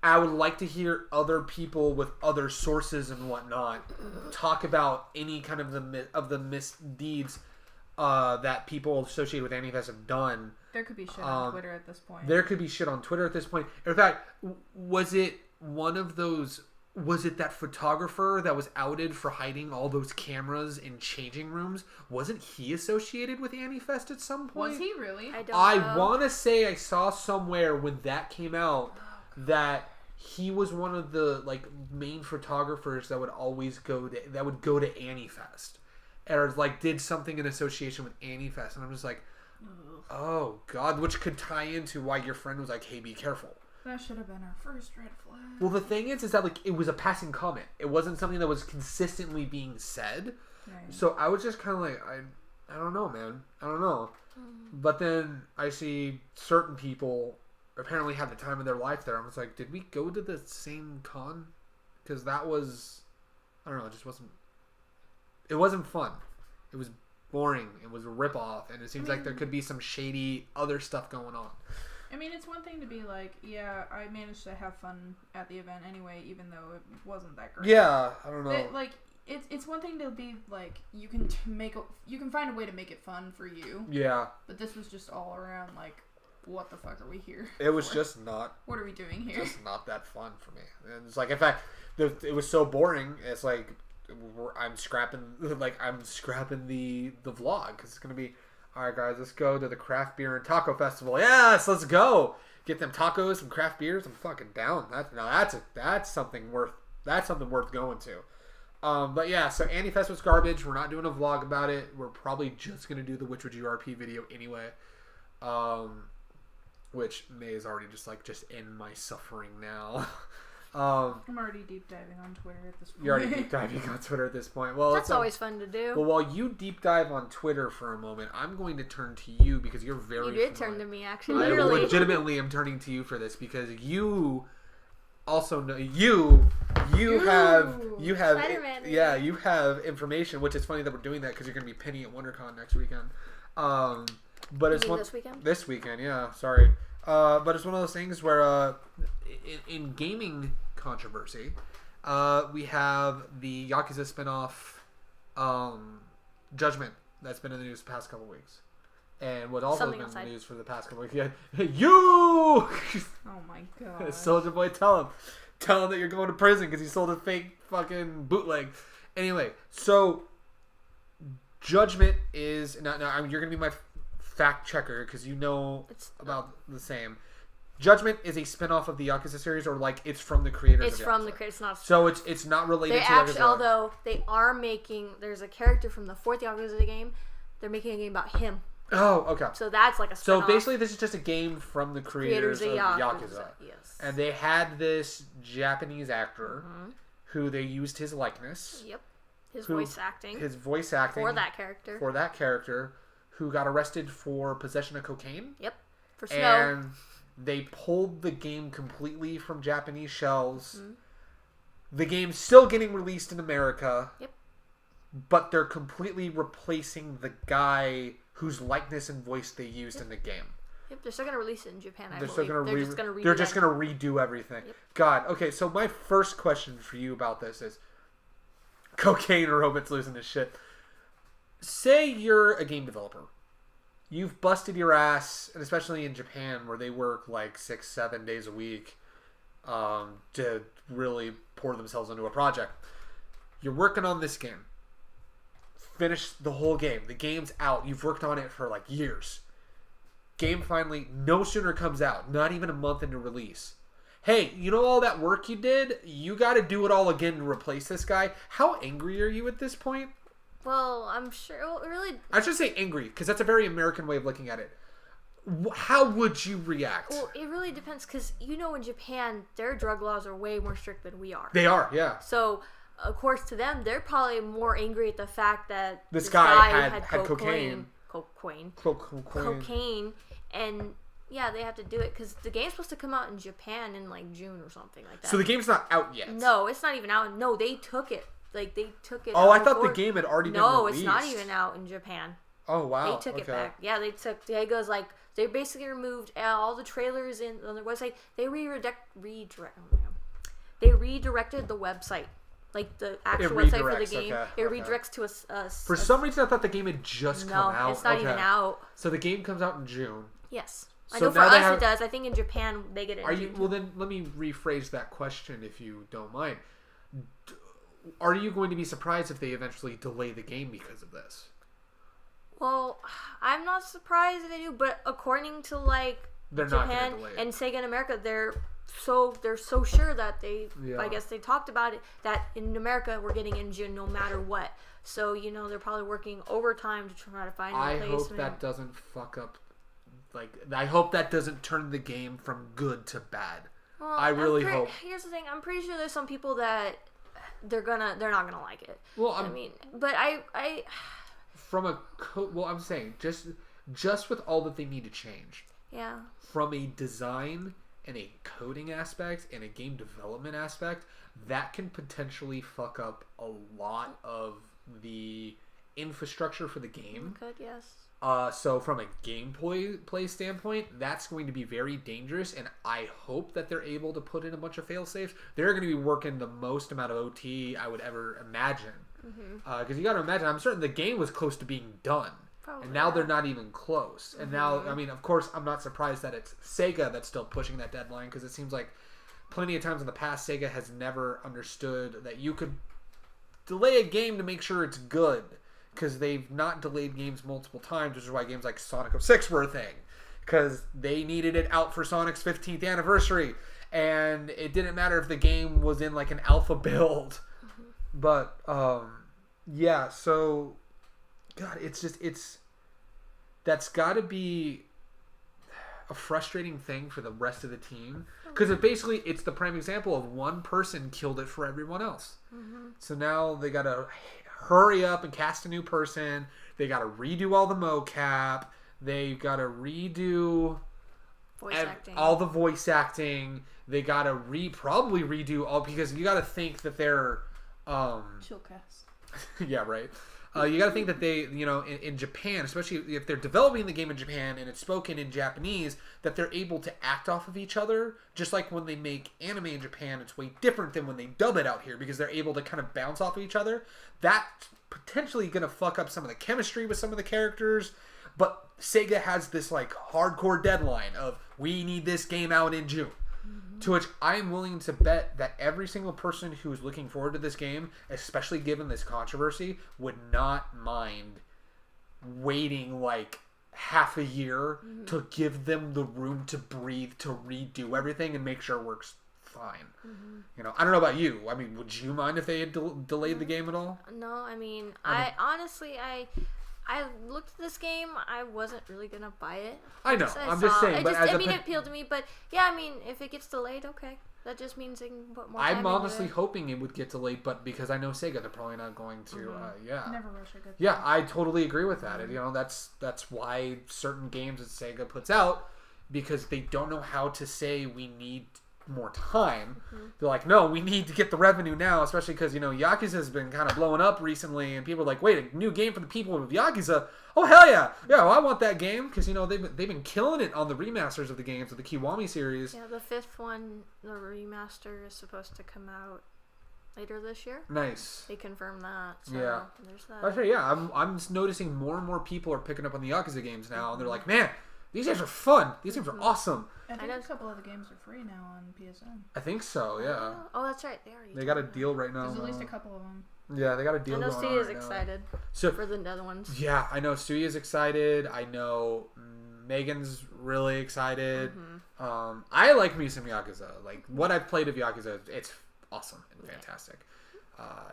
I would like to hear other people with other sources and whatnot talk about any kind of the misdeeds that people associated with AniFest have done. There could be shit on Twitter at this point. There could be shit on Twitter at this point. In fact, was it one of those... Was it that photographer that was outed for hiding all those cameras in changing rooms? Wasn't he associated with AniFest at some point? Was he really? I want to say I saw somewhere when that came out that he was one of the main photographers that would always go to AniFest, or did something in association with AniFest, and I'm just like, oh god, which could tie into why your friend was like, hey, be careful. That should have been our first red flag. Well, the thing is that it was a passing comment. It wasn't something that was consistently being said. Right. So I was just kind of like, I don't know, man. I don't know. But then I see certain people apparently had the time of their life there. I was like, did we go to the same con? Because that was, I don't know, it just wasn't. It wasn't fun. It was boring. It was a ripoff, and it seems like there could be some shady other stuff going on. I mean, it's one thing to be like, yeah, I managed to have fun at the event anyway, even though it wasn't that great. Yeah, I don't know. It's one thing to be like, you can find a way to make it fun for you. Yeah. But this was just all around like, what the fuck are we here? It was just not. What are we doing here? Just not that fun for me. And it's like, in fact, it was so boring. It's like I'm scrapping the vlog, because it's gonna be. All right, guys, let's go to the Craft Beer and Taco Festival. Yes, let's go. Get them tacos, some craft beers. I'm fucking down. That's something worth going to. But yeah, so AniFest was garbage. We're not doing a vlog about it. We're probably just gonna do the Which Would You RP video anyway. Which May is already just end my suffering now. I'm already deep diving on Twitter at this point. You're already deep diving on Twitter at this point. Well, that's always fun to do. Well, while you deep dive on Twitter for a moment, I'm going to turn to you because you're very. You did turn to me, actually. I literally. legitimately am turning to you for this because you also know you have Spider-Man. Yeah, you have information, which is funny that we're doing that because you're going to be Penny at WonderCon next weekend. But it's this weekend. This weekend, yeah. Sorry. But it's one of those things where in gaming controversy, we have the Yakuza spinoff, Judgment, that's been in the news the past couple weeks. And what also Something been in the outside. news for the past couple weeks, you! Oh my god. Soldier Boy, tell him that you're going to prison because he sold a fake fucking bootleg. Anyway, so Judgment is now you're gonna be my fact checker because you know about the same. Judgment is a spin-off of the Yakuza series, or like it's from the creators. It's of from Yakuza. the creators. Not So it's not related they to actually, Yakuza. although they are making. There's a character from the 4th Yakuza game. They're making a game about him. Oh, okay. So that's like a spin-off. So basically, this is just a game from the creators of Yakuza. Yes. And they had this Japanese actor who they used his likeness. Yep. His voice acting. For that character, who got arrested for possession of cocaine. Yep. For snow. And they pulled the game completely from Japanese shelves. The game's still getting released in America. Yep. But they're completely replacing the guy whose likeness and voice they used in the game. Yep, they're still going to release it in Japan, I believe. They're just going to redo everything. Yep. God, okay, so my first question for you about this is cocaine robots losing his shit. Say you're a game developer. You've busted your ass, and especially in Japan where they work like 6-7 days a week to really pour themselves into a project. You're working on this game. Finish the whole game. The game's out. You've worked on it for like years. Game finally no sooner comes out, not even a month into release. Hey, you know all that work you did? You got to do it all again to replace this guy. How angry are you at this point? Well, I'm sure. Well, really. I should say angry because that's a very American way of looking at it. How would you react? Well, it really depends because in Japan, their drug laws are way more strict than we are. They are, yeah. So, of course, to them, they're probably more angry at the fact that this guy had cocaine, and yeah, they have to do it because the game's supposed to come out in Japan in like June or something like that. So the game's not out yet. No, it's not even out. No, they took it. They took it. Oh, out I thought before. the game had already been released. No, it's not even out in Japan. Oh wow! They took it back. Yeah, they took Diego's like they basically removed all the trailers on their website. They redirected the website, like the actual website for the game. Okay, it redirects to a. For some reason, I thought the game had just come out. No, it's not even out. So the game comes out in June. Yes, So I know for us it does. I think in Japan they get it. In June. Well, then let me rephrase that question, if you don't mind. Are you going to be surprised if they eventually delay the game because of this? Well, I'm not surprised if they do, but according to like they're Japan and Sega in America, they're so sure that I guess they talked about it that in America we're getting in June no matter what. So they're probably working overtime to try to find a replacement. I hope that doesn't fuck up. I hope that doesn't turn the game from good to bad. Well, I really hope. Here's the thing: I'm pretty sure there's some people that they're not gonna like it. Well, but I from a I'm saying just with all that they need to change. Yeah. From a design and a coding aspect and a game development aspect, that can potentially fuck up a lot of the infrastructure for the game. Could, yes. So from a gameplay standpoint, that's going to be very dangerous, and I hope that they're able to put in a bunch of fail-safes. They're going to be working the most amount of OT I would ever imagine. Because you got to imagine, I'm certain the game was close to being done. Probably, and now they're not even close. And now, I mean, of course, I'm not surprised that it's Sega that's still pushing that deadline, because it seems like plenty of times in the past, Sega has never understood that you could delay a game to make sure it's good. Because they've not delayed games multiple times, which is why games like Sonic 06 were a thing. Because they needed it out for Sonic's 15th anniversary. And it didn't matter if the game was in like an alpha build. But, yeah, so, God, that's got to be a frustrating thing for the rest of the team. Because it's the prime example of one person killed it for everyone else. So now they got to hurry up and cast a new person. They got to redo all the mocap. They got to redo all the voice acting. They got to probably redo all, because you got to think that they're Chillcast. yeah, right. You got to think that they, in Japan, especially if they're developing the game in Japan and it's spoken in Japanese, that they're able to act off of each other. Just like when they make anime in Japan, it's way different than when they dub it out here, because they're able to kind of bounce off of each other. That's potentially going to fuck up some of the chemistry with some of the characters. But Sega has this like hardcore deadline of we need this game out in June. To which I am willing to bet that every single person who is looking forward to this game, especially given this controversy, would not mind waiting like half a year to give them the room to breathe, to redo everything and make sure it works fine. You know, I don't know about you. I mean, would you mind if they had delayed the game at all? No, I mean, I honestly, I looked at this game. I wasn't really gonna buy it. I know. I'm just saying. But it appealed to me. But yeah, I mean, if it gets delayed, okay. That just means they can put more time I'm honestly into it. hoping it would get delayed, but because I know Sega, they're probably not going to. Never rush a good Yeah, I totally agree with that. And, you know, that's why certain games that Sega puts out, because they don't know how to say we need more time. They're like, no, we need to get the revenue now, especially because, you know, Yakuza has been kind of blowing up recently, and people are like, wait, a new game for the people of Yakuza? Oh, hell yeah. Yeah, well, I want that game, because, you know, they've been killing it on the remasters of the games of the Kiwami series. Yeah, the 5th one, the remaster, is supposed to come out later this year. Nice. They confirmed that. So Yeah. there's that. That's right, yeah. I'm noticing more and more people are picking up on the Yakuza games now, and they're like, man, these games are fun. These games are awesome. I think a couple of the games are free now on PSN. I think so, yeah. Oh, that's right. They got a deal right now. There's at least a couple of them. Yeah, they got a deal I know going on Studia's right excited So for the other ones. yeah, I know Studia's excited. I know Megan's really excited. I like me some Yakuza. Like, what I've played of Yakuza, it's awesome and fantastic.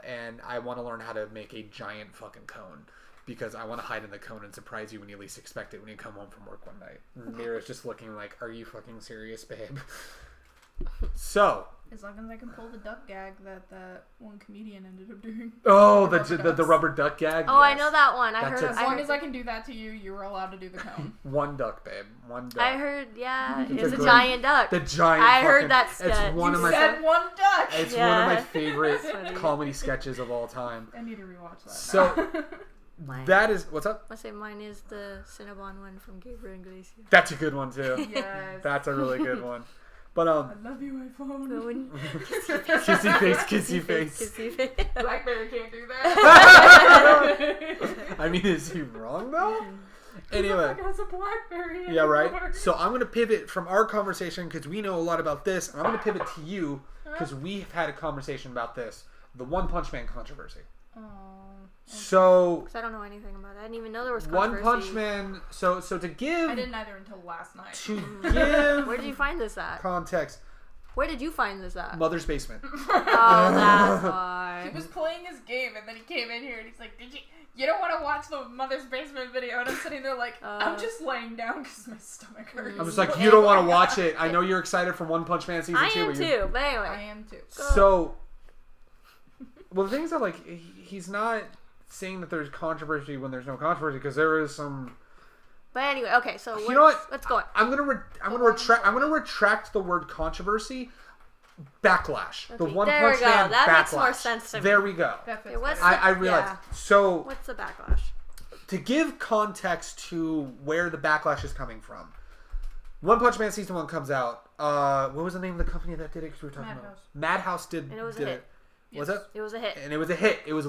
And I want to learn how to make a giant fucking cone. Because I want to hide in the cone and surprise you when you least expect it when you come home from work one night. Mira's just looking like, are you fucking serious, babe? So. As long as I can pull the duck gag that one comedian ended up doing. Oh, the rubber duck gag? Oh, yes. I know that one. As long as I can do that to you, you were allowed to do the cone. One duck, babe. One duck. I heard, yeah, It's it's a giant duck. The giant I heard fucking- that sketch. It's one You of my said one duck! It's Yeah. one of my favorite Funny. comedy sketches of all time. I need to rewatch that. So Mine. that is what's up? I say mine is the Cinnabon one from Gabriel Iglesias. That's a good one too. Yes. That's a really good one. But I love you, iPhone. kissy face, kissy face. Kissy face. Blackberry can't do that. I mean, is he wrong though? Anyway. Who has a Blackberry Yeah, right. anymore? So I'm gonna pivot from our conversation because we know a lot about this, and I'm gonna pivot to you because we've had a conversation about this, the One Punch Man controversy. Oh. So Because I don't know anything about it. I didn't even know there was One controversy. Punch Man. So to give I didn't either until last night. to give Where did you find this at? context, Where did you find this at? Mother's basement. Oh, that's why. He was playing his game and then he came in here and he's like, you don't want to watch the Mother's Basement video? And I'm sitting there like, I'm just laying down because my stomach hurts. I'm just like, you don't want to watch it. I know you're excited for One Punch Man season 2. I am but you- too, but I anyway. am too. So, well, the thing is that like he's not saying that there's controversy when there's no controversy because there is some. But anyway, okay, so You know what? let's go. I'm gonna retract the word controversy. Backlash. The Okay, One there Punch we go. Man That backlash. makes more sense to me. There we go. That fits Okay, what's better. the- I realized. yeah. So What's the backlash? to give context to where the backlash is coming from, One Punch Man season 1 comes out. What was the name of the company that did it? 'Cause we were talking about Madhouse did. And it was a did hit. it. Was it? It was a hit. And it was a hit. It was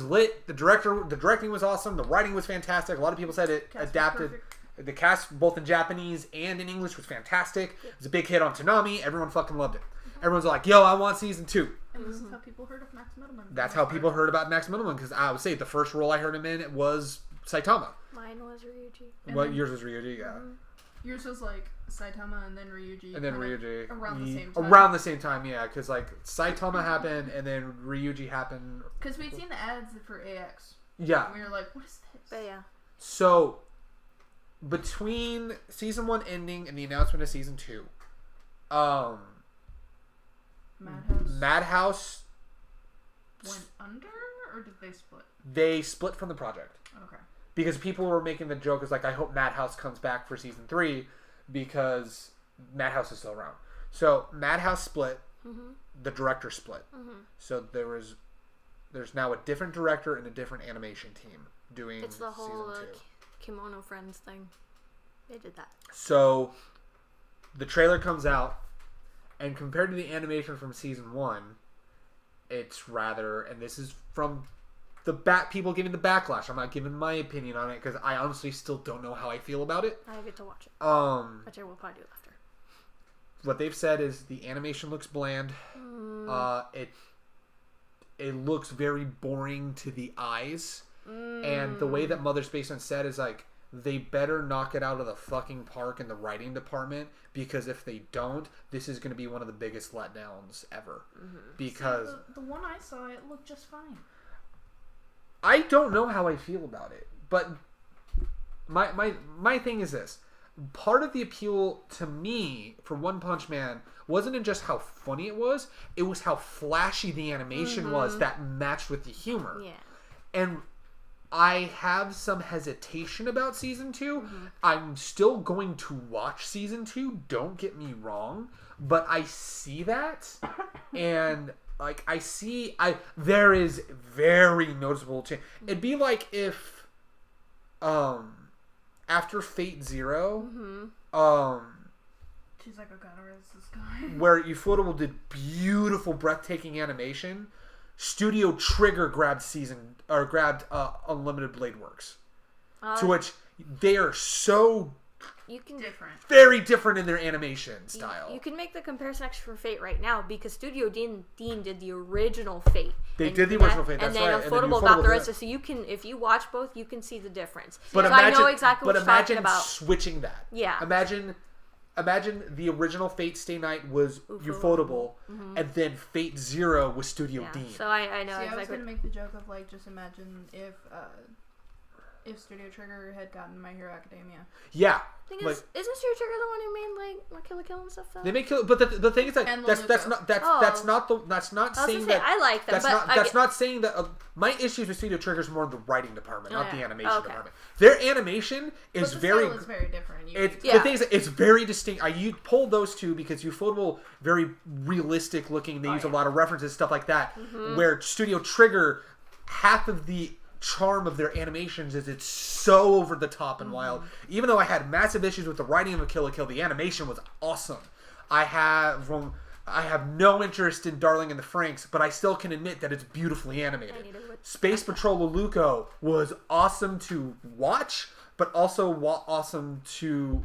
lit. The directing was awesome. The writing was fantastic. A lot of people said it Cast was adapted. perfect. The cast, both in Japanese and in English, was fantastic. It was a big hit on Toonami. Everyone fucking loved it. Everyone's like, "Yo, I want season 2." And this is how people heard of Max Middleman. That's how people heard about Max Middleman because I would say the first role I heard him in was Saitama. Mine was Ryuji. Well, yours was Ryuji, yeah. Yours was like Saitama and then Ryuji. And then kind of Ryuji. Around the same time. Around the same time, yeah. Because, like, Saitama happened and then Ryuji happened. Because we'd seen the ads for AX. Yeah. And we were like, what is this? But yeah. So, between season 1 ending and the announcement of season 2, Madhouse went under? Or did they split? they split from the project. Okay. Because people were making the joke, is like, I hope Madhouse comes back for season 3 because Madhouse is still around. So, Madhouse split. The director split. So, there's now a different director and a different animation team doing It's the whole season 2. Kimono Friends thing. They did that. So, the trailer comes out, and compared to the animation from season 1, it's rather, and this is from people giving the backlash. I'm not giving my opinion on it because I honestly still don't know how I feel about it. I get to watch it. Which I will probably do after. What they've said is the animation looks bland. It looks very boring to the eyes. And the way that Mother Spaceman said is like, they better knock it out of the fucking park in the writing department, because if they don't, this is going to be one of the biggest letdowns ever. Because the one I saw, it looked just fine. I don't know how I feel about it, but my thing is this. Part of the appeal to me for One Punch Man wasn't in just how funny it was how flashy the animation was that matched with the humor. Yeah. And I have some hesitation about season 2. I'm still going to watch season 2, don't get me wrong, but I see that, and like there is very noticeable change. It'd be like if after Fate Zero, she's like, I gotta resist this guy. where Ufotable did beautiful, breathtaking animation, Studio Trigger grabbed Unlimited Blade Works, to which they are so very different in their animation style. You can make the comparison actually for Fate right now, because Studio Dean did the original Fate. They did the original Fate, that's right. And then Ufotable got the rest of it. So you can, if you watch both, you can see the difference. But so imagine, I know exactly what you're talking about. Switching that. Yeah. Imagine the original Fate Stay Night was Ufotable, and then Fate Zero was Studio Dean. So I know exactly. exactly. I was gonna make the joke of like, just imagine if Studio Trigger had gotten My Hero Academia. Yeah. Thing is, isn't Studio Trigger the one who made like Kill la Kill and stuff? Though? They make Kill, but the thing is that that's not saying that I like them. That's not saying that. My issues with Studio Trigger is more in the writing department, not the animation department. Their animation is style is very different. The thing is, it's very distinct. You pull those two because Ufotable, very realistic looking. They use a lot of references, stuff like that. Where Studio Trigger, half of the charm of their animations is it's so over the top and wild. Even though I had massive issues with the writing of Kill la Kill, the animation was awesome. I have no interest in Darling in the Franxx, but I still can admit that it's beautifully animated. Space Patrol Luluco was awesome to watch, but also awesome to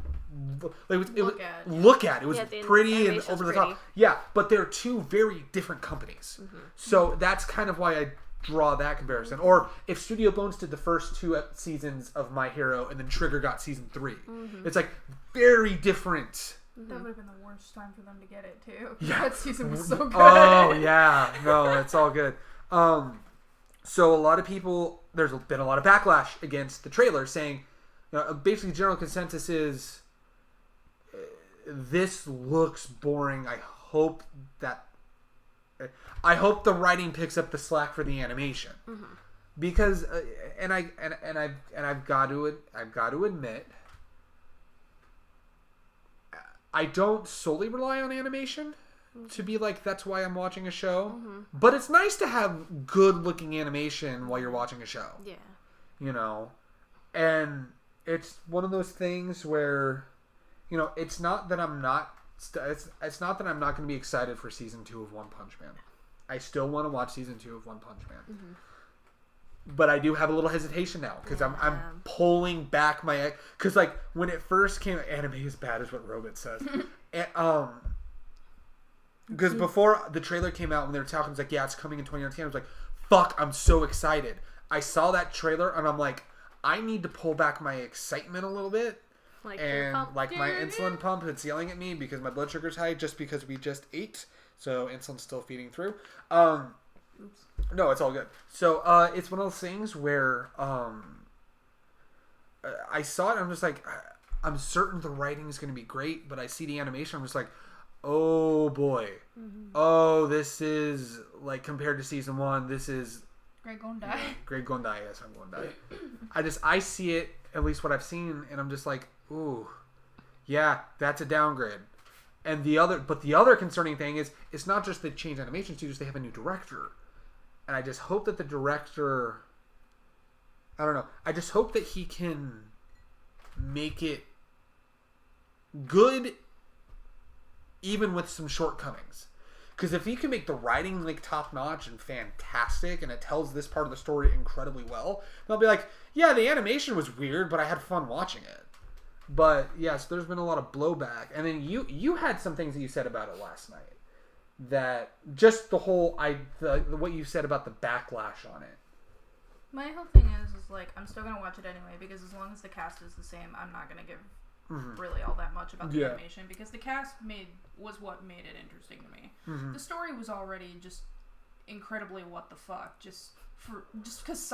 look at. It was pretty and over the top. Yeah, but they're two very different companies. So that's kind of why I draw that comparison. Or if Studio Bones did the first 2 seasons of My Hero and then Trigger got season 3. It's like very different. That would have been the worst time for them to get it too. Yeah. That season was so good. Oh yeah. No, it's all good. So a lot of people, there's been a lot of backlash against the trailer saying, basically general consensus is this looks boring. I hope the writing picks up the slack for the animation, because I've got to admit, I don't solely rely on animation to be like, that's why I'm watching a show. But it's nice to have good looking animation while you're watching a show. Yeah. And it's one of those things where, it's not that I'm not. It's not that I'm not going to be excited for season 2 of One Punch Man. I still want to watch season 2 of One Punch Man. But I do have a little hesitation now because I'm pulling back my, because like when it first came, anime is bad is what Robot says. Because before the trailer came out, when they were talking, it's like, yeah, it's coming in 2019. I was like, fuck, I'm so excited. I saw that trailer and I'm like, I need to pull back my excitement a little bit. My insulin pump, it's yelling at me because my blood sugar's high just because we just ate. So insulin's still feeding through. No, it's all good. So it's one of those things where I saw it and I'm just like, I'm certain the writing is going to be great, but I see the animation, I'm just like, oh boy. Oh, this is like, compared to season 1, this is Great Gondai. Great Gondai, yes, I'm Gondai. I see it, at least what I've seen, and I'm just like, ooh, yeah, that's a downgrade. And the other concerning thing is, it's not just they change animation studios, they have a new director. And I just hope that the director, I don't know, I just hope that he can make it good even with some shortcomings. Because if he can make the writing like top notch and fantastic, and it tells this part of the story incredibly well, they'll be like, yeah, the animation was weird, but I had fun watching it. But yes, there's been a lot of blowback, and then you had some things that you said about it last night. That just the whole what you said about the backlash on it. My whole thing is like I'm still gonna watch it anyway because as long as the cast is the same, I'm not gonna give really all that much about the animation because the cast was what made it interesting to me. The story was already just incredibly what the fuck just because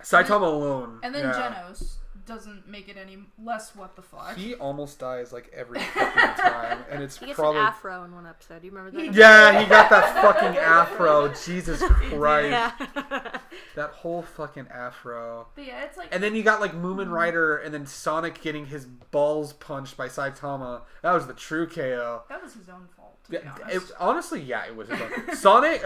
Saitama alone, and then Genos doesn't make it any less what the fuck. He almost dies like every fucking time, and it's he gets probably an afro in one episode. Do you remember that? Yeah, he got that fucking afro. Jesus Christ, that whole fucking afro. But yeah, it's like, and then you got like Moomin Rider, and then Sonic getting his balls punched by Saitama. That was the true KO. That was his own fault. To be honest. It was his own. Sonic.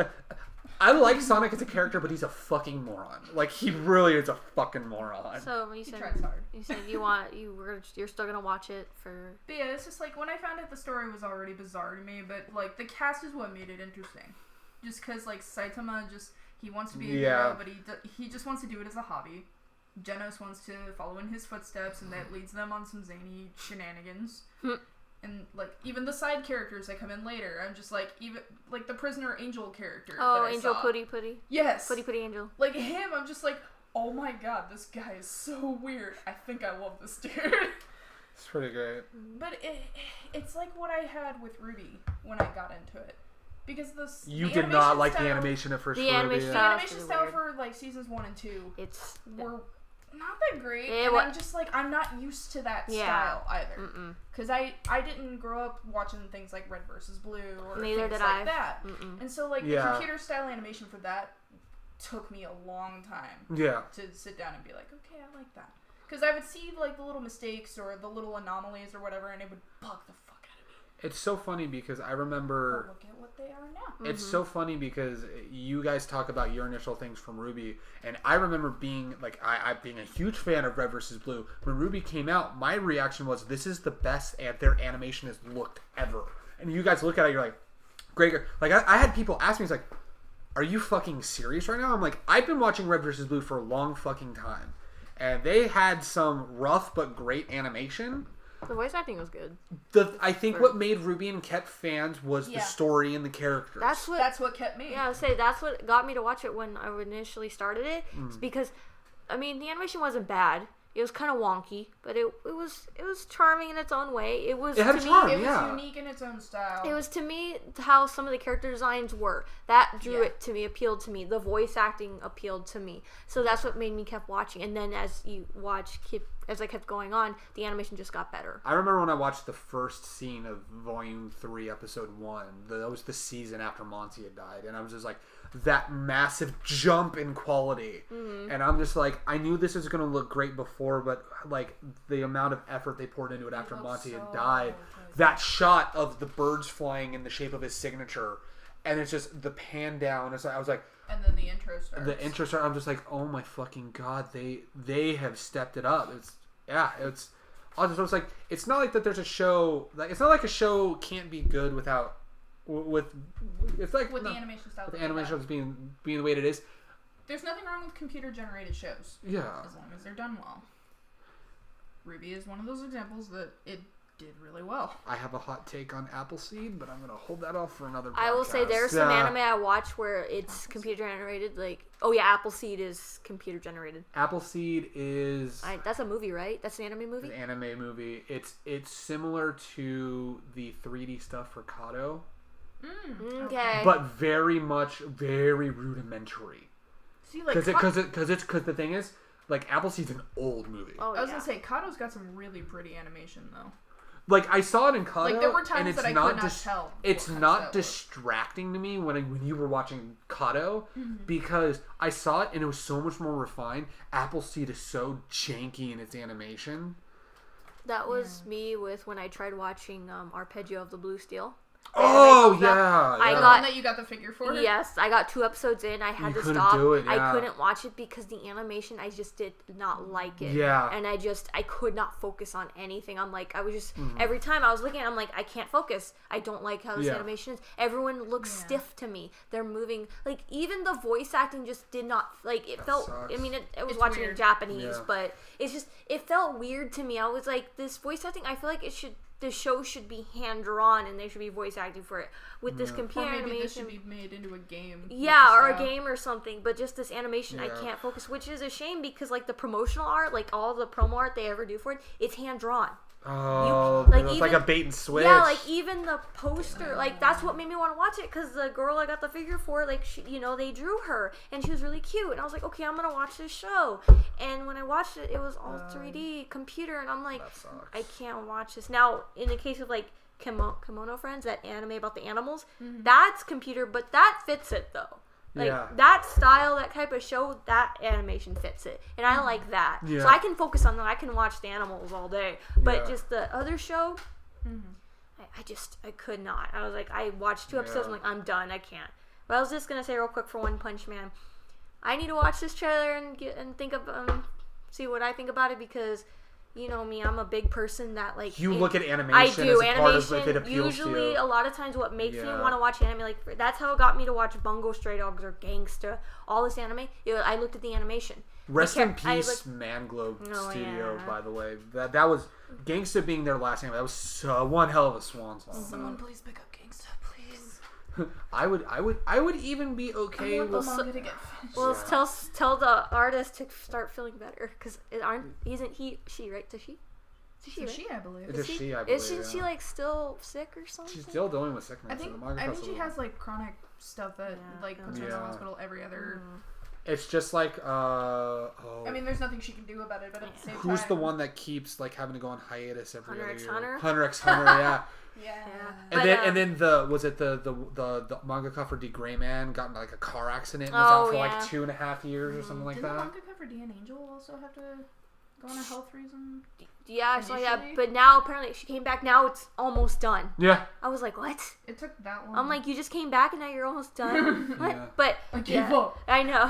I like Sonic as a character, but he's a fucking moron. Like, he really is a fucking moron. So you said tries hard. You said you're still gonna watch it for. But yeah, it's just like when I found out the story was already bizarre to me, but like the cast is what made it interesting. Just because like Saitama he wants to be a hero, but he just wants to do it as a hobby. Genos wants to follow in his footsteps, and that leads them on some zany shenanigans. And, like, even the side characters that come in later, I'm just, like, even, like, the Prisoner Angel character Oh, that I Angel saw. Putty. Yes. Putty Angel. Like, him, I'm just like, oh my god, this guy is so weird. I think I love this dude. It's pretty great. But it's like what I had with Ruby when I got into it. Because You did not like the animation at first for Ruby. The animation style for, like, seasons 1 and 2 were not that great, and I'm just like, I'm not used to that style either. Because I didn't grow up watching things like Red vs. Blue or things like that. And so, like, the computer style animation for that took me a long time to sit down and be like, okay, I like that. Because I would see, like, the little mistakes or the little anomalies or whatever, and it would bug the fuck out of me. It's so funny because I remember... But look at what they are now. It's so funny because you guys talk about your initial things from Ruby, and I remember being, like, I being a huge fan of Red vs. Blue. When Ruby came out, my reaction was, this is the best their animation has looked ever. And you guys look at it, you're like, great. Like, I had people ask me, it's like, are you fucking serious right now? I'm like, I've been watching Red vs. Blue for a long fucking time. And they had some rough but great animation. The voice acting was good. I think what made Ruby and kept fans was the story and the characters. That's what kept me. Yeah, I would say that's what got me to watch it when I initially started it. It's because, I mean, the animation wasn't bad. It was kind of wonky, but it was charming in its own way. It was unique in its own style. It was to me how some of the character designs were. That drew it to me, appealed to me. The voice acting appealed to me. So that's what made me kept watching. And then as I kept going on, the animation just got better. I remember when I watched the first scene of Volume 3, Episode 1. That was the season after Monty had died, and I was just like, that massive jump in quality. And I'm just like, I knew this was going to look great before, but like the amount of effort they poured into it after Monty had died, that shot of the birds flying in the shape of his signature, and it's just the pan down. I was like, and then the intro starts. I'm just like, oh my fucking god, they have stepped it up. It's like, it's not like that there's a show, like, it's not like a show can't be good without the animation style. With the animation being the way it is. There's nothing wrong with computer generated shows. Yeah. As long as they're done well. Ruby is one of those examples that it did really well. I have a hot take on Appleseed, but I'm going to hold that off for another podcast. I will say there's some anime I watch where it's computer generated. Like, Appleseed is computer generated. Appleseed is... that's a movie, right? That's an anime movie? It's an anime movie. It's similar to the 3D stuff for Kato. Okay. But very rudimentary. See, like, because the thing is, like, Appleseed's an old movie. I was gonna say Kato's got some really pretty animation though. Like, I saw it in Kato, like, there were times that I could not tell. It's not distracting to me when you were watching Kato, because I saw it and it was so much more refined. Appleseed is so janky in its animation. That was me with when I tried watching Arpeggio of the Blue Steel. Oh yeah. I got that you got the figure for. Yes, I got 2 episodes in. I had to stop. I couldn't watch it because the animation, I just did not like it. Yeah. And I could not focus on anything. I'm like, I was just every time I was looking, I'm like, I can't focus. I don't like how this animation is. Everyone looks stiff to me. They're moving like even the voice acting just did not like it felt. Sucks. I mean, I was watching in Japanese, but it felt weird to me. I was like, this voice acting. I feel like the show should be hand drawn and they should be voice acting for it. With this computer or maybe animation, this should be made into a game. Yeah, or a game or something. But just this animation, I can't focus, which is a shame because like the promotional art, like all the promo art they ever do for it, it's hand drawn. Oh, it's like a bait and switch. Yeah, like even the poster, like that's what made me want to watch it because the girl I got the figure for, like she, they drew her and she was really cute, and I was like, okay, I'm gonna watch this show. And when I watched it, it was all 3D computer, and I'm like, I can't watch this. Now, in the case of like Kimono Friends, that anime about the animals, that's computer, but that fits it though. Like that style, that type of show, that animation fits it, and I like that. So I can focus on that. I can watch the animals all day, but just the other show, I could not. I was like, I watched 2 episodes. I'm like, I'm done. I can't. But I was just gonna say real quick for One Punch Man, I need to watch this trailer and think of see what I think about it because. You know me, I'm a big person that like... You look at animation I do. as Animation, part of if it appeals usually, to you. a lot of times what makes me want to watch anime, like, that's how it got me to watch Bungo Stray Dogs or Gangsta, all this anime. I looked at the animation. Rest in peace, Manglobe Studio, by the way. That was... Gangsta being their last anime, that was one hell of a swan song. Someone please pick up Gangsta, please. I would even be okay with... Well, tell the artist to start feeling better because isn't she right? Is she, I believe. It's she, I believe. Isn't she like still sick or something? She's still dealing with sickness. I think she has like chronic stuff that puts her in the hospital every other. It's just like I mean, there's nothing she can do about it, but at the same time, who's the one that keeps like having to go on hiatus every other year? Hunter x Hunter, yeah. Yeah. And then the mangaka for D Gray Man got in like a car accident and was out for like 2.5 years or something like Didn't that. the mangaka for D and Angel also have to go on a health reason? Yeah, I saw that. But now apparently she came back. Now it's almost done. Yeah. I was like, what? It took that long. I'm like, you just came back and now you're almost done. What? Yeah. But I gave up. I know.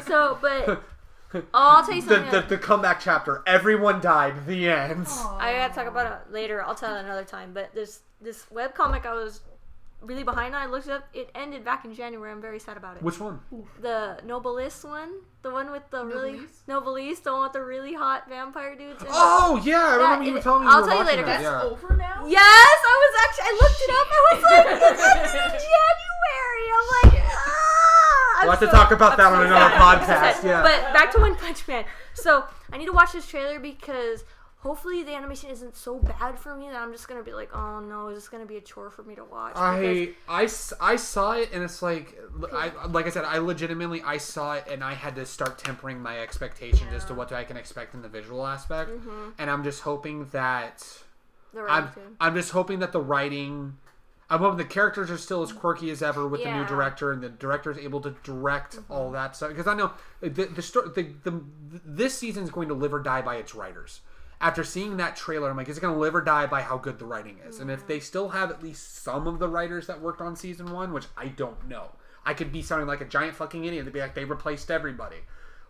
So, but. I'll tell you something. The comeback chapter. Everyone died. The end. I gotta talk about it later. I'll tell it another time. But this webcomic I was really behind on. I looked it up. It ended back in January. I'm very sad about it. Which one? The Nobilis one. The one with the Nobilis, the one with the really hot vampire dudes. Oh yeah, I remember you were telling me. I'll tell you later. That's over now? Yes, I looked it up. I was like, it ended in January. I'm like, we'll have to talk about that on another podcast. Yeah. But back to One Punch Man. So I need to watch this trailer because hopefully the animation isn't so bad for me that I'm just gonna be like, oh no, is this gonna be a chore for me to watch? I saw it and it's like I said, I legitimately saw it and I had to start tempering my expectations as to what I can expect in the visual aspect, and I'm just hoping that I'm just hoping that the writing. I'm hoping the characters are still as quirky as ever with the new director, and the director is able to direct all that stuff. Because I know this season is going to live or die by its writers. After seeing that trailer, I'm like, is it going to live or die by how good the writing is? And if they still have at least some of the writers that worked on season 1, which I don't know, I could be sounding like a giant fucking idiot to be like, they replaced everybody.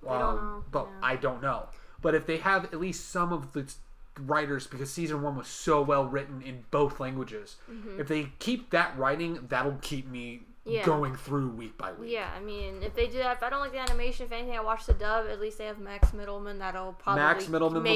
I don't know. But if they have at least some of the writers, because season 1 was so well written in both languages, if they keep that writing, that'll keep me going through week by week. Yeah, I mean, if they do that, if I don't like the animation, if anything, I watch the dub. At least they have Max Middleman. That'll probably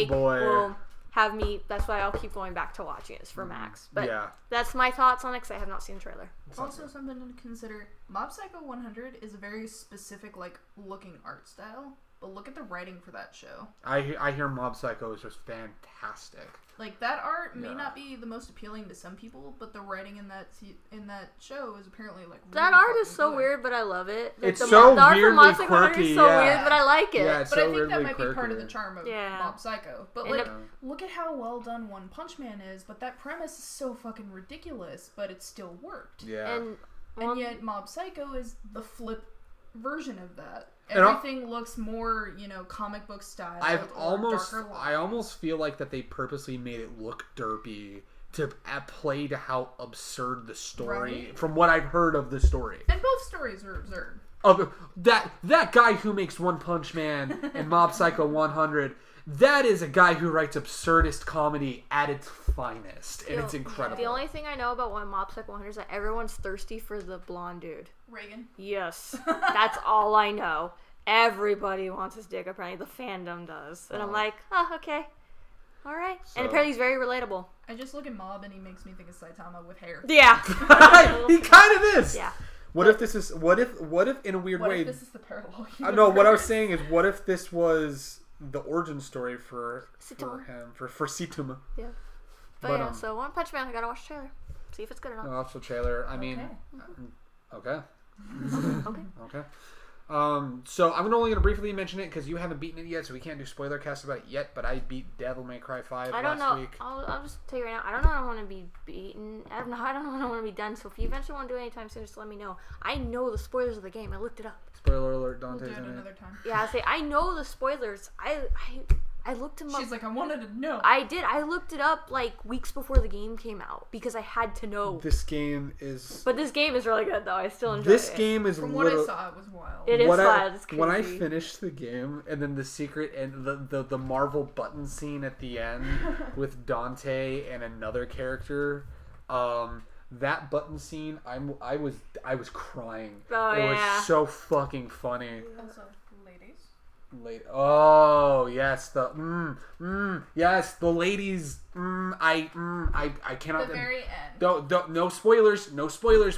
will have me. That's why I'll keep going back to watching it for Max. But that's my thoughts on it because I have not seen the trailer. Also, something to consider: Mob Psycho 100 is a very specific looking art style. But look at the writing for that show. I hear Mob Psycho is just fantastic. Like, that art may not be the most appealing to some people, but the writing in that show is apparently really that art is so weird, but I love it. It's so weirdly quirky. Is so weird, but I like it. Yeah, it's but so I think that might quirky. be part of the charm of Mob Psycho. But look at how well done One Punch Man is. But that premise is so fucking ridiculous, but it still worked. Yeah, and yet Mob Psycho is the flip version of that. Everything looks more, comic book style. I almost feel like that they purposely made it look derpy to play to how absurd the story, from what I've heard of the story. And both stories are absurd. That guy who makes One Punch Man and Mob Psycho 100, that is a guy who writes absurdist comedy at its finest, and it's incredible. The only thing I know about Mob Psycho 100 is that everyone's thirsty for the blonde dude. Reagan? Yes. That's all I know. Everybody wants his dick, apparently. The fandom does. And I'm like, oh, okay. All right. So, and apparently he's very relatable. I just look at Mob and he makes me think of Saitama with hair. Yeah. He kind of is. Yeah. What if this is, what if in a weird way. What if this is the parallel universe? No, what I was saying is, what if this was the origin story for him, for Situma. Yeah. But so One Punch Man, I gotta watch the trailer. See if it's good or not. I'll watch the trailer. I mean, okay. Okay. So I'm only going to briefly mention it because you haven't beaten it yet, so we can't do spoiler cast about it yet, but I beat Devil May Cry 5 last week. I'll just tell you right now, I don't know when I want to be beaten. I don't know when I want to be done, so if you eventually want to do it anytime soon, just let me know. I know the spoilers of the game. I looked it up. Spoiler alert, Dante's we'll do it in another it. time. Yeah, I know the spoilers. I looked them up. She's like, I wanted to know. I did. I looked it up like weeks before the game came out because I had to know. This game is... But this game is really good, though. I still enjoy it. This game is... From what I saw, it was wild. It is wild. It's crazy. When I finished the game, and then the secret and the Marvel button scene at the end with Dante and another character, that button scene, I was crying. Oh, it was so fucking funny. Also, ladies. Oh yes, yes, the ladies. I cannot. The very end. No spoilers,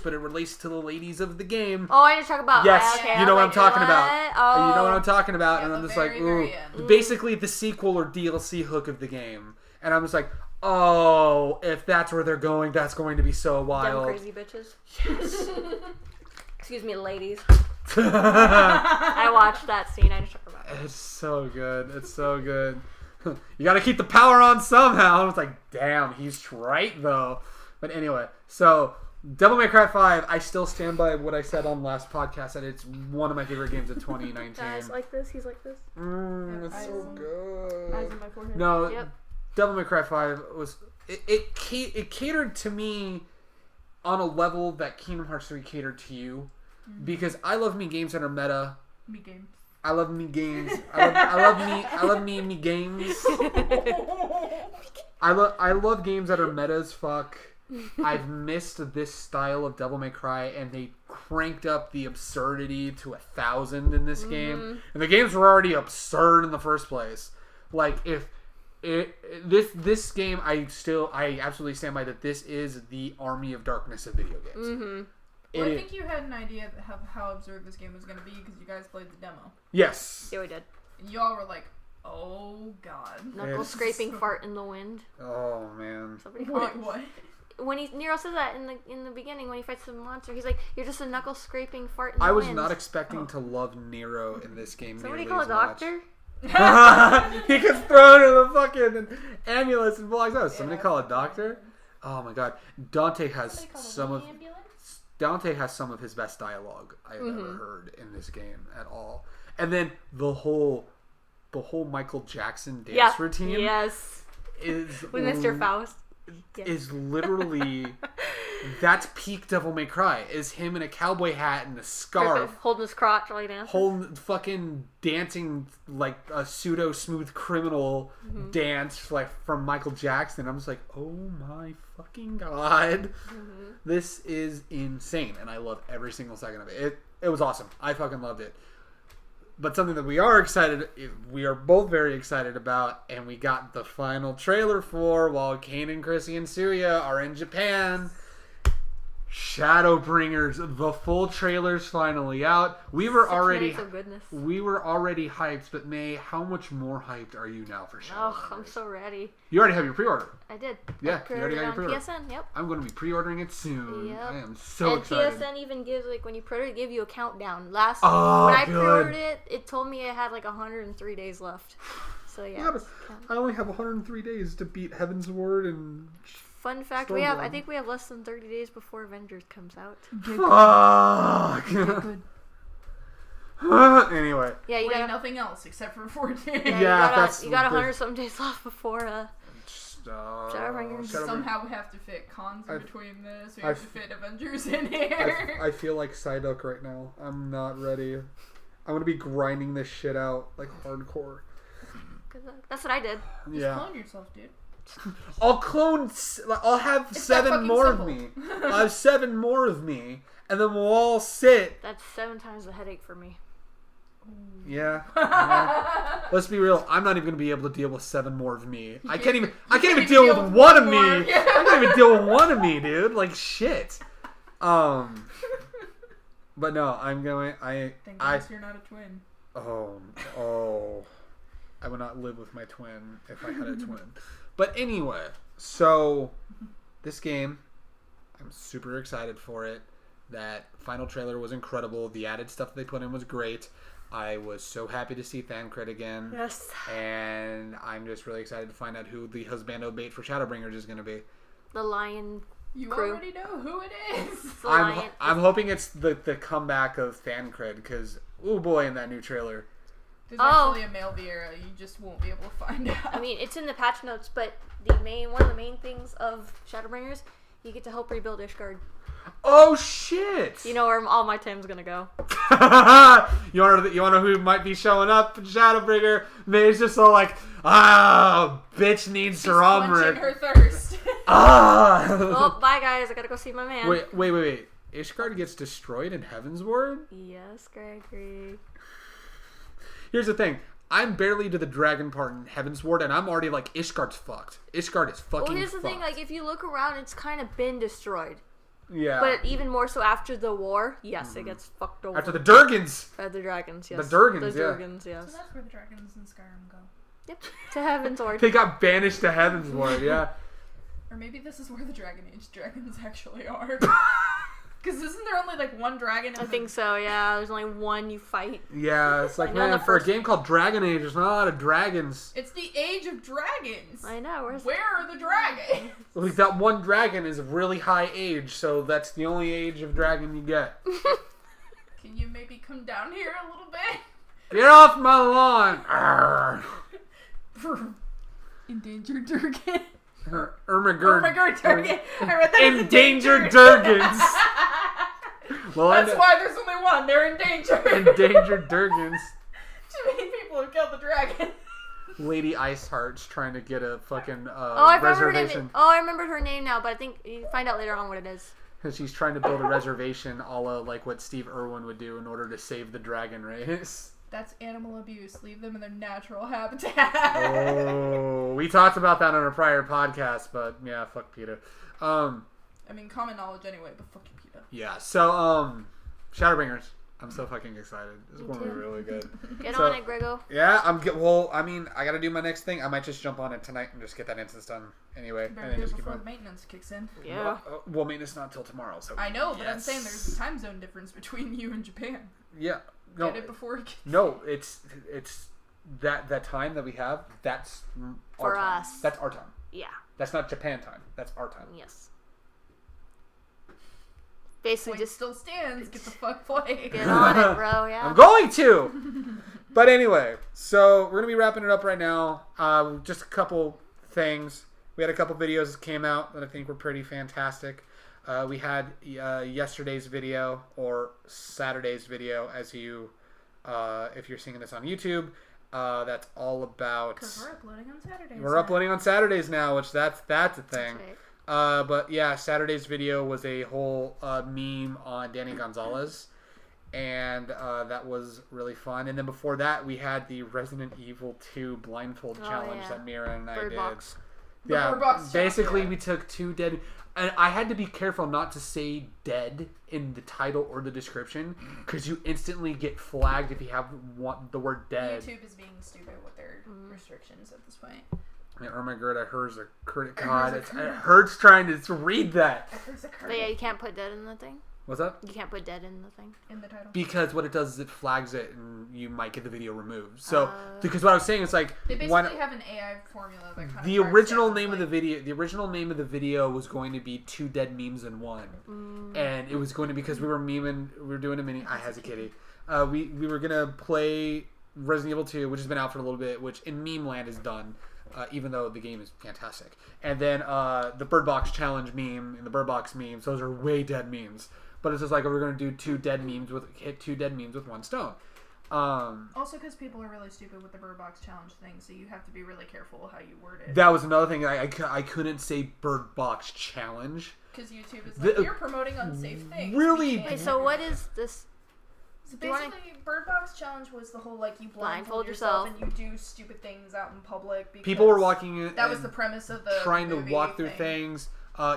but it relates to the ladies of the game. Oh, I just talk about. Yes, okay, you know what I'm talking about. Oh. You know what I'm talking about, Yeah, and I'm just very, like, basically the sequel or DLC hook of the game, and I'm just like, oh, if that's where they're going, that's going to be so wild. Dumb crazy bitches. Yes. Excuse me, ladies. I watched that scene. I just talk about it. It's so good. It's so good. You gotta keep the power on somehow. I was like, damn, he's right though. But anyway, so Devil May Cry 5, I still stand by what I said on last podcast that it's one of my favorite games of 2019. Guys like this, he's like this. It's so good. Eyes on my forehead. No, Yep. Devil May Cry 5 was it catered to me on a level that Kingdom Hearts 3 catered to you, because I love me games that are meta. Me games. I love me games. I love me games. I love games that are meta as fuck. I've missed this style of Devil May Cry, and they cranked up the absurdity to 1,000 in this game. And the games were already absurd in the first place. Like, if this game, I absolutely stand by that. This is the Army of Darkness of video games. Well, I think you had an idea of how absurd this game was going to be because you guys played the demo. Yes. Yeah, we did. And y'all were like, oh god. Knuckle scraping fart in the wind. Oh man. Wait, what? When Nero says that in the beginning when he fights the monster, he's like, "You're just a knuckle scraping fart in the I was wind." not expecting to love Nero in this game. Somebody call a doctor. He gets thrown in the fucking ambulance and blocks out. Somebody call a doctor. Oh my god, Dante has some of his best dialogue I've ever heard in this game at all. And then the whole Michael Jackson dance routine. Yes. Is with Mr. Faust. Is literally that's peak Devil May Cry. Is him in a cowboy hat and a scarf, holding his crotch while he dances, holding fucking dancing like a pseudo smooth criminal dance like from Michael Jackson. I'm just like, oh my fucking god, this is insane, and I love every single second of it. It was awesome. I fucking loved it. But something that we are both very excited about, and we got the final trailer for while Kane and Chrissy and Surya are in Japan. Shadowbringers, the full trailer's finally out. We were already hyped, but May, how much more hyped are you now for Shadowbringers? Oh, I'm so ready. You already have your pre-order. I did. Yeah, you already got your pre-order. PSN, yep. I'm going to be pre-ordering it soon. Yep. I am so excited. PSN even gives, like, when you pre-order, it gives you a countdown. When I pre-ordered it, it told me it had like 103 days left. So yeah. I only have 103 days to beat Heaven's Word and... Fun fact, I think we have less than 30 days before Avengers comes out. Fuck! Anyway. Yeah, you got nothing else except for 4 days. Yeah, you got 100 some days left before Shadowbringers. Somehow we have to fit cons in between this. We have to fit Avengers in here. I feel like Psyduck right now. I'm not ready. I'm gonna be grinding this shit out like hardcore. That's what I did. Just clone yourself, dude. I'll have 7 more of me. I'll have 7 more of me, and then we'll all sit. That's 7 times the headache for me. Yeah. Let's be real. I'm not even gonna be able to deal with 7 more of me. I can't even deal with one of me. I can't even deal with one of me, dude. Like shit. But no, I'm going. Thank goodness you're not a twin. Oh. I would not live with my twin if I had a twin. But anyway, so this game, I'm super excited for it. That final trailer was incredible. The added stuff they put in was great. I was so happy to see Thancred again. Yes. And I'm just really excited to find out who the husbando bait for Shadowbringers is going to be. The lion You crew. already know who it is. I'm hoping it's the comeback of Thancred because, oh boy, in that new trailer. There's actually a male Vieira. You just won't be able to find out. I mean, it's in the patch notes, but one of the main things of Shadowbringers, you get to help rebuild Ishgard. Oh shit! You know where all my Tim's gonna go. You want to know who might be showing up in Shadowbringer? May's just all like, bitch needs She's Ceramric. quenching her thirst. Well, bye guys. I gotta go see my man. Wait. Ishgard gets destroyed in Heavensward? Yes, Gregory. Here's the thing. I'm barely to the dragon part in Heavensward, and I'm already like, Ishgard's fucked. Ishgard is fucking fucked. Well, here's the thing. Like, if you look around, it's kind of been destroyed. Yeah. But even more so after the war, yes, it gets fucked over. After the Durgans. The dragons, yes. The Durgans, the Durgans, yes. So that's where the dragons in Skyrim go. Yep. To Heavensward. They got banished to Heavensward, yeah. Or maybe this is where the Dragon Age dragons actually are. Because isn't there only like one dragon? I think so, yeah. There's only one you fight. Yeah, it's like, man, for a game called Dragon Age, there's not a lot of dragons. It's the Age of Dragons. I know. Where are the dragons? Like, that one dragon is really high age, so that's the only age of dragon you get. Can you maybe come down here a little bit? Get off my lawn! Endangered Durgan. Ermagerd Durgan. I read that Endangered Durgans. Well, that's why there's only one. They're endangered. Endangered Durgans. Too many people have killed the dragon. Lady Iceheart's trying to get a fucking I reservation. I remembered her name now, but I think you find out later on what it is. Because she's trying to build a reservation a la like what Steve Irwin would do in order to save the dragon race. That's animal abuse. Leave them in their natural habitat. Oh, we talked about that on a prior podcast, but yeah, fuck PETA. I mean, common knowledge anyway, but fuck you, PETA. Yeah, so, Shadowbringers. I'm so fucking excited. This is going to be really good. Get on it, Grego. Yeah, I gotta do my next thing. I might just jump on it tonight and just get that instance done anyway. Better And then do it just keep before on. the maintenance kicks in. Yeah. Well, maintenance not until tomorrow, so. I know, but I'm saying there's a time zone difference between you and Japan. Yeah. No, Get it before it gets... No, it's that time that we have, that's for our time. us. That's our time. Yeah. That's not Japan time. That's our time. Yes. Basically, Point just still stands. Get the fuck playing. get on it, bro. Yeah. I'm going to. But anyway, so we're gonna be wrapping it up right now. Just a couple things. We had a couple videos that came out that I think were pretty fantastic. We had yesterday's video or Saturday's video, as you, if you're seeing this on YouTube. That's all about. Because we're uploading on Saturdays. We're uploading on Saturdays now, which that's a thing. That's right. But yeah, Saturday's video was a whole meme on Danny Gonzalez, and that was really fun. And then before that, we had the Resident Evil 2 blindfold challenge that Mira and I Bird did. Box. Yeah, basically we took 2 dead, and I had to be careful not to say dead in the title or the description, because you instantly get flagged if you have the word dead. YouTube is being stupid with their restrictions at this point. Yeah, oh my god, I heard a critic. God, it hurts trying to read that. But yeah, you can't put dead in the thing. What's up? You can't put dead in the thing. In the title. Because what it does is it flags it, and you might get the video removed. So, because what I was saying is like they basically have an AI formula that kind of the original name of the video. The original name of the video was going to be 2 dead memes in 1, and it was going to be because we were memeing. We were doing a mini. I has a kitty. We were gonna play Resident Evil 2, which has been out for a little bit, which in meme land is done. even though the game is fantastic. And then the Bird Box Challenge meme and the Bird Box memes, those are way dead memes. But it's just like, we're going to do hit two dead memes with one stone. Also, because people are really stupid with the Bird Box Challenge thing, so you have to be really careful how you word it. That was another thing. I couldn't say Bird Box Challenge. Because YouTube is like, you're promoting unsafe things. Really? Wait, so what is this? So basically, Bird Box Challenge was the whole, like, you blindfold yourself and you do stupid things out in public. Because people were walking in. That was the premise of the trying to walk thing. through things.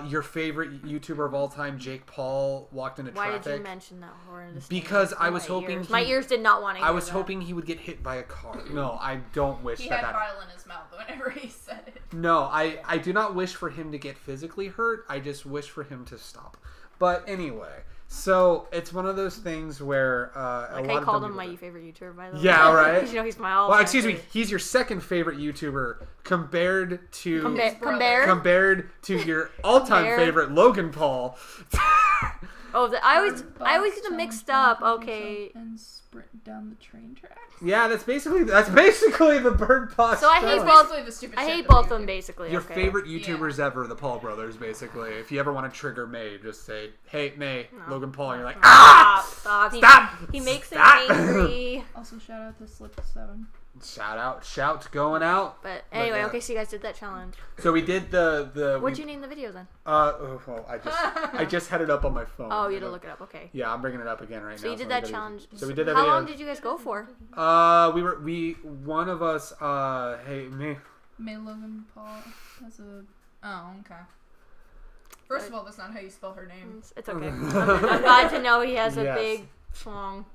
Your favorite YouTuber of all time, Jake Paul, walked into traffic. Why did you mention that horror? Because I was hoping... My ears did not want to hear I was that. hoping he would get hit by a car. No, I don't wish he that. He had bile in his mouth whenever he said it. No, I do not wish for him to get physically hurt. I just wish for him to stop. But anyway... So, it's one of those things where a lot I of called him my favorite YouTuber, by the way. Yeah, right? Because, you know, he's my all Well, excuse me, he's your second favorite YouTuber compared to... Compared to your all-time favorite, Logan Paul. I always get them mixed up. Okay. And sprint down the train tracks. Yeah, that's basically the Bird Box. So I hate both. I hate both of them basically. Your favorite YouTubers ever, the Paul brothers, basically. If you ever want to trigger May, just say, "Hey, May, Logan Paul," and you're like, Stop! He makes me angry. Also, shout out to Slip7. Shouts going out. But anyway, okay, so you guys did that challenge. So we did the. What'd you name the video then? Well, I just had it up on my phone. Oh, you had to look it up. Okay. Yeah, I'm bringing it up again right now. So you did that challenge. So we did that. How long did you guys go for? One of us. Hey, me. May Logan Paul has a. Oh, okay. First of all, that's not how you spell her name. It's okay. I'm glad to know he has a big song.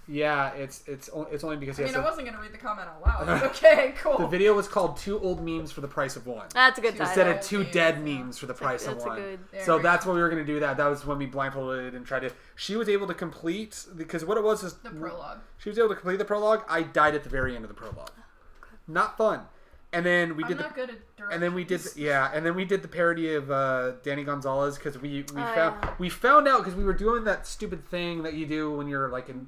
Yeah, it's only because he has I wasn't gonna read the comment out loud. Okay, cool. The video was called 2 Old Memes for the Price of 1. That's a good title. Instead of 2 Dead Memes for the price of 1. So that's what we were gonna do. That was when we blindfolded and tried to. She was able to complete, because what it was is the prologue. She was able to complete the prologue. I died at the very end of the prologue. Not fun. And then we did. I'm not good at directions. And then we did. And then we did the parody of Danny Gonzalez, because we found out, because we were doing that stupid thing that you do when you're like in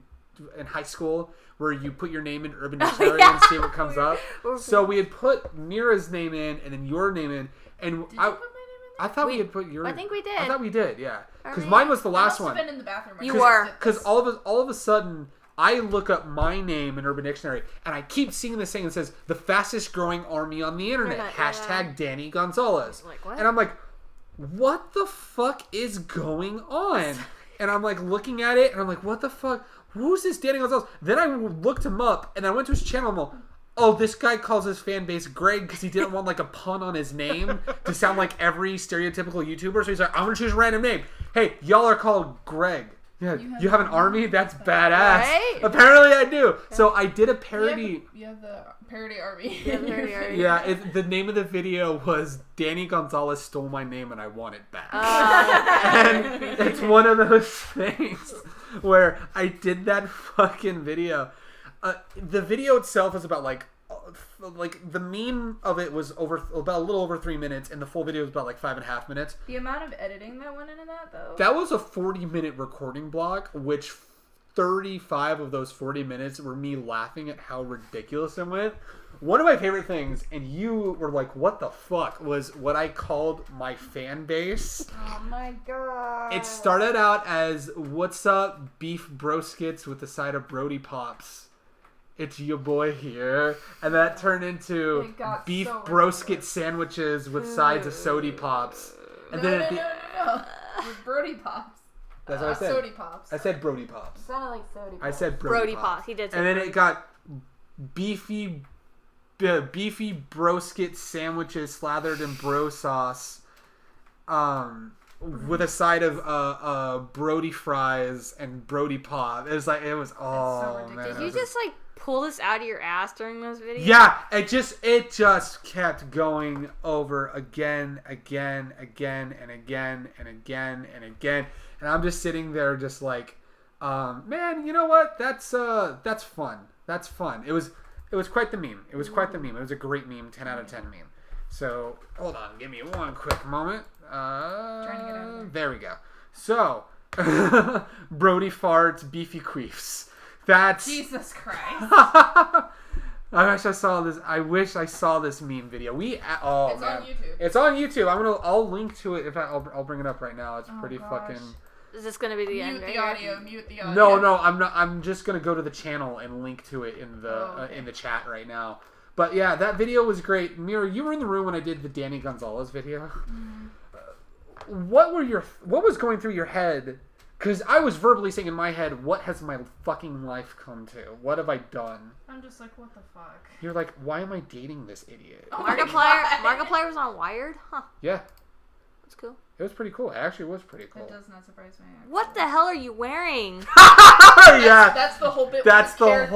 high school, where you put your name in Urban Dictionary and see what comes up. So we had put Mira's name in and then your name in, and did you put my name in there? I thought we had put your. I think we did. I thought we did, yeah. Because mine was the last one. I must have been in the bathroom. You were. Because all of a sudden, I look up my name in Urban Dictionary, and I keep seeing this thing that says the fastest growing army on the internet. # Danny Gonzalez. Like, what? And I'm like, what the fuck is going on? And I'm like looking at it, and I'm like, what the fuck? Who's this Danny Gonzalez? Then I looked him up, and I went to his channel, and I'm like, oh, this guy calls his fan base Greg because he didn't want like a pun on his name to sound like every stereotypical YouTuber. So he's like, I'm going to choose a random name. Hey, y'all are called Greg. Yeah, you have an army? That's badass. Right? Apparently I do. So I did a parody. You have the parody army. Yeah, the name of the video was Danny Gonzalez Stole My Name and I Want It Back. And it's one of those things where I did that fucking video. The video itself is about like the meme of it was about a little over 3 minutes, and the full video was about like 5.5 minutes. The amount of editing that went into that, though. That was a 40-minute recording block, which 35 of those 40 minutes were me laughing at how ridiculous it went. One of my favorite things, and you were like, what the fuck, was what I called my fan base. Oh my god. It started out as, what's up, beef broskets with a side of Brody Pops. It's your boy here. And that turned into beef brosket sandwiches with sides of Sody Pops. And no. With Brody Pops. That's what I said. Sody Pops. I said Brody Pops. It sounded like Sody Pops. I said Brody Pops. He did say and then it got beefy brosket sandwiches slathered in bro sauce. With a side of Brody fries and Brody Pop. It was like, it was, so man. Did you just like pull this out of your ass during those videos? Yeah, it just kept going over again, and again. And I'm just sitting there just like, man, you know what? That's fun. That's fun. It was quite the meme. It was quite the meme. It was a great meme, 10 out of 10 meme. So, hold on, give me one quick moment. Trying to get out of there. There we go. So, Brody farts, beefy queefs. That's Jesus Christ. I wish I saw this. I wish I saw this meme video. It's on YouTube. It's on YouTube. I'll link to it. I'll bring it up right now. It's pretty fucking. Is this gonna be the end? Mute the audio. No, I'm not. I'm just gonna go to the channel and link to it in the chat right now. But yeah, that video was great. Mira, you were in the room when I did the Danny Gonzalez video. What was going through your head? Because I was verbally saying in my head, what has my fucking life come to? What have I done? I'm just like, what the fuck? You're like, why am I dating this idiot? Oh Markiplier was on Wired? Huh. Yeah. That's cool. It was pretty cool. It actually was pretty cool. It does not surprise me. Actually. What the hell are you wearing? Yeah. That's the whole bit. That's the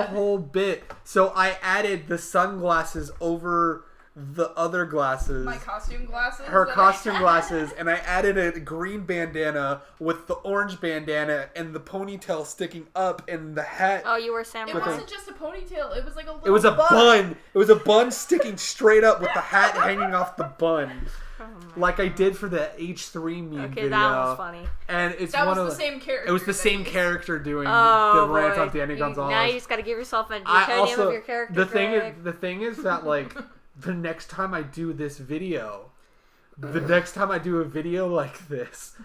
whole bit. So I added the sunglasses over the other glasses. My costume glasses? Her costume glasses, and I added a green bandana with the orange bandana and the ponytail sticking up and the hat. Oh, you were Sam. It wasn't just a ponytail. It was like a little It was a bun. It was a bun sticking straight up with the hat hanging off the bun. Like I did for the H3 meme video. That was funny. And it's that one was of the same character. It was the same character doing the rant on Danny Gonzalez. Now you just gotta give yourself a name of your character. The thing is that like the next time I do this video, the next time I do a video like this,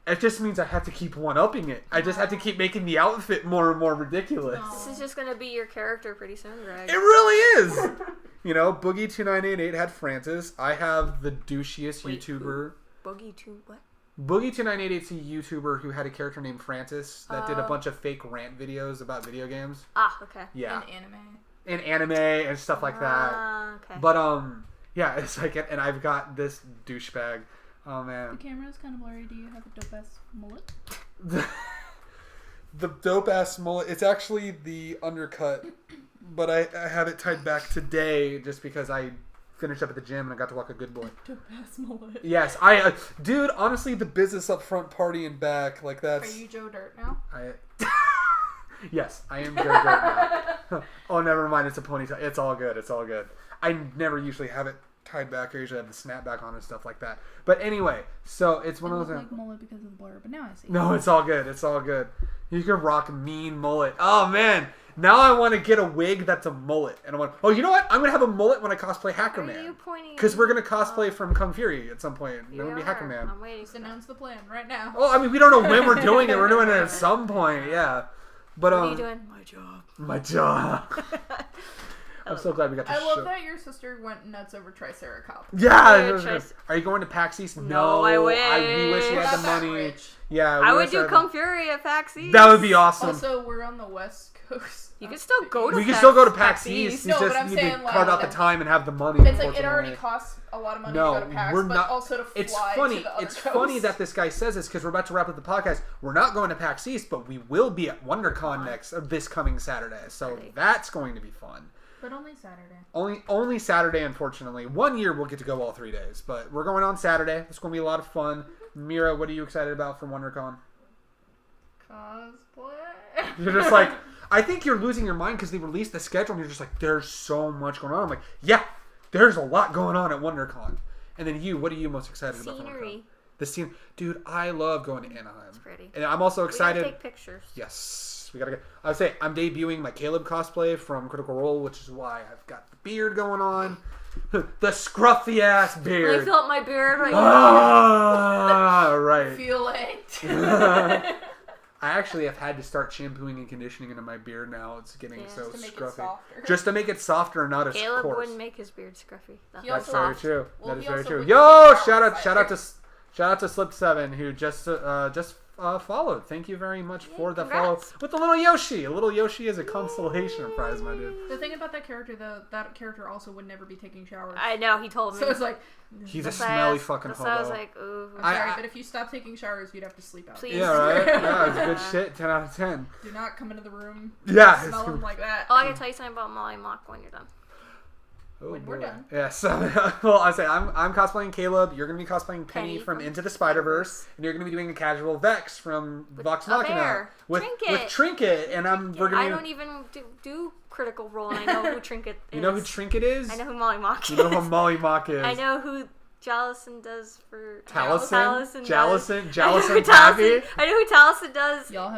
it just means I have to keep one-upping it. I just have to keep making the outfit more and more ridiculous. This is just gonna be your character pretty soon, Greg. It really is! You know, Boogie2988 had Francis. I have the douchiest YouTuber. What? Boogie2988 is a YouTuber who had a character named Francis that did a bunch of fake rant videos about video games. Ah, okay. Yeah. In anime and stuff like that. Okay. But yeah, it's like, and I've got this douchebag. Oh man. The camera's kind of blurry. Do you have a dope ass mullet? The dope ass mullet. It's actually the undercut, but I have it tied back today just because I finished up at the gym and I got to walk a good boy. Dope ass mullet. Yes, dude. Honestly, the business up front, party and back, like that's. Are you Joe Dirt now? Yes, I am Joe Dirt now. Oh, never mind. It's a ponytail. It's all good. It's all good. I never usually have it tied back. I usually have the snapback on and stuff like that. But anyway, so it's one of those. Like mullet because of the blur, but now I see. No, it's all good. It's all good. You can rock mean mullet. Oh man, now I want to get a wig that's a mullet, and I want. Oh, you know what? I'm gonna have a mullet when I cosplay Hacker Man. Are you pointing? Because we're gonna cosplay from Kung Fury at some point. I'm gonna be Hacker Man. I'm waiting. Just announce the plan right now. Oh, I mean, we don't know when we're doing it. We're doing it at some point. Yeah. But what are you doing? My job. I'm so glad we got to I love that your sister went nuts over Triceratops. Yeah. Are you going to PAX East? No, I wish. We wish we had the money. Rich. Yeah, I would do Kung Fury at PAX East. That would be awesome. Also, we're on the West Coast. You can still go to. We can still go to PAX East. You no, just but I'm need saying, to like, carve out the time and have the money. It's like it already costs a lot of money to go to PAX, we're but not, also to fly it's funny. to the other It's coast. funny that this guy says this because we're about to wrap up the podcast. We're not going to PAX East, but we will be at WonderCon this coming Saturday. So that's going to be fun. But only Saturday. Only Saturday, unfortunately. 1 year we'll get to go all 3 days, but we're going on Saturday. It's going to be a lot of fun. Mira, what are you excited about from WonderCon? Cosplay. You're just like, I think you're losing your mind because they released the schedule and you're just like, there's so much going on. I'm like, yeah, there's a lot going on at WonderCon. And then what are you most excited about from WonderCon? The scene. Dude, I love going to Anaheim. It's pretty. And I'm also excited. We gotta take pictures. Yes. We gotta get. I would say I'm debuting my Caleb cosplay from Critical Role, which is why I've got the beard going on. The scruffy ass beard. I felt my beard right now. Right. Feel it. I actually have had to start shampooing and conditioning into my beard now. It's getting so scruffy. Just to make it softer and not as Caleb coarse. wouldn't make his beard scruffy. That's very true. That is very true. Yo, shout out to Slip7 who just followed. Thank you very much for the follow with the little Yoshi. A little Yoshi is a consolation prize, my dude. The thing about that character, though, that character also would never be taking showers. I know, he told me. So it's like he's a smelly fucking hobo. So I was like, ooh. I'm sorry, but if you stop taking showers, you'd have to sleep out. Please. Yeah, right. Yeah, it's good shit. 10 out of 10. Do not come into the room. Yeah, smell them like that. Oh, I can tell you something about Molly Mock when you're done. Oh, when we're done. Yes. Well, I say I'm cosplaying Caleb. You're gonna be cosplaying Penny from Into the Spider-Verse, and you're gonna be doing a casual Vex from Vox Machina with Trinket, and we're gonna. I don't even do Critical Role, and I know who Trinket is. You know who Trinket is? I know who Molly Mock is. You know who Molly Mock is. I know who Jallison does for Jallison Happy. I know who Taliesin does. Y'all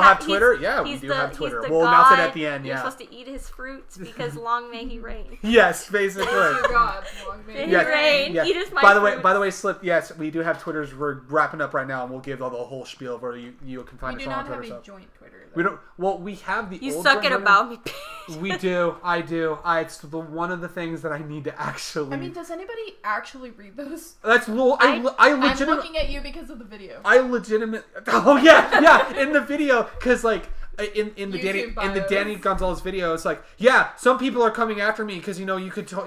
have Twitter? Yeah, we do have Twitter. We'll announce it at the end. You're supposed to eat his fruits because long may he reign. Yes, basically. Oh God, long may he reign. Yes. Eat his by the way, Slip. Yes, we do have Twitters. We're wrapping up right now, and we'll give all the whole spiel of where you can find us on Twitter. We do not have a joint Twitter. Though. We don't. Well, we have the. You old suck at About Me page. We do. I do. It's one of the things that I need to actually. I mean, does anybody actually read those? That's little. I'm looking at you because of the video. Oh yeah, in the video, because like in the Danny Gonzalez video, it's like, yeah, some people are coming after me because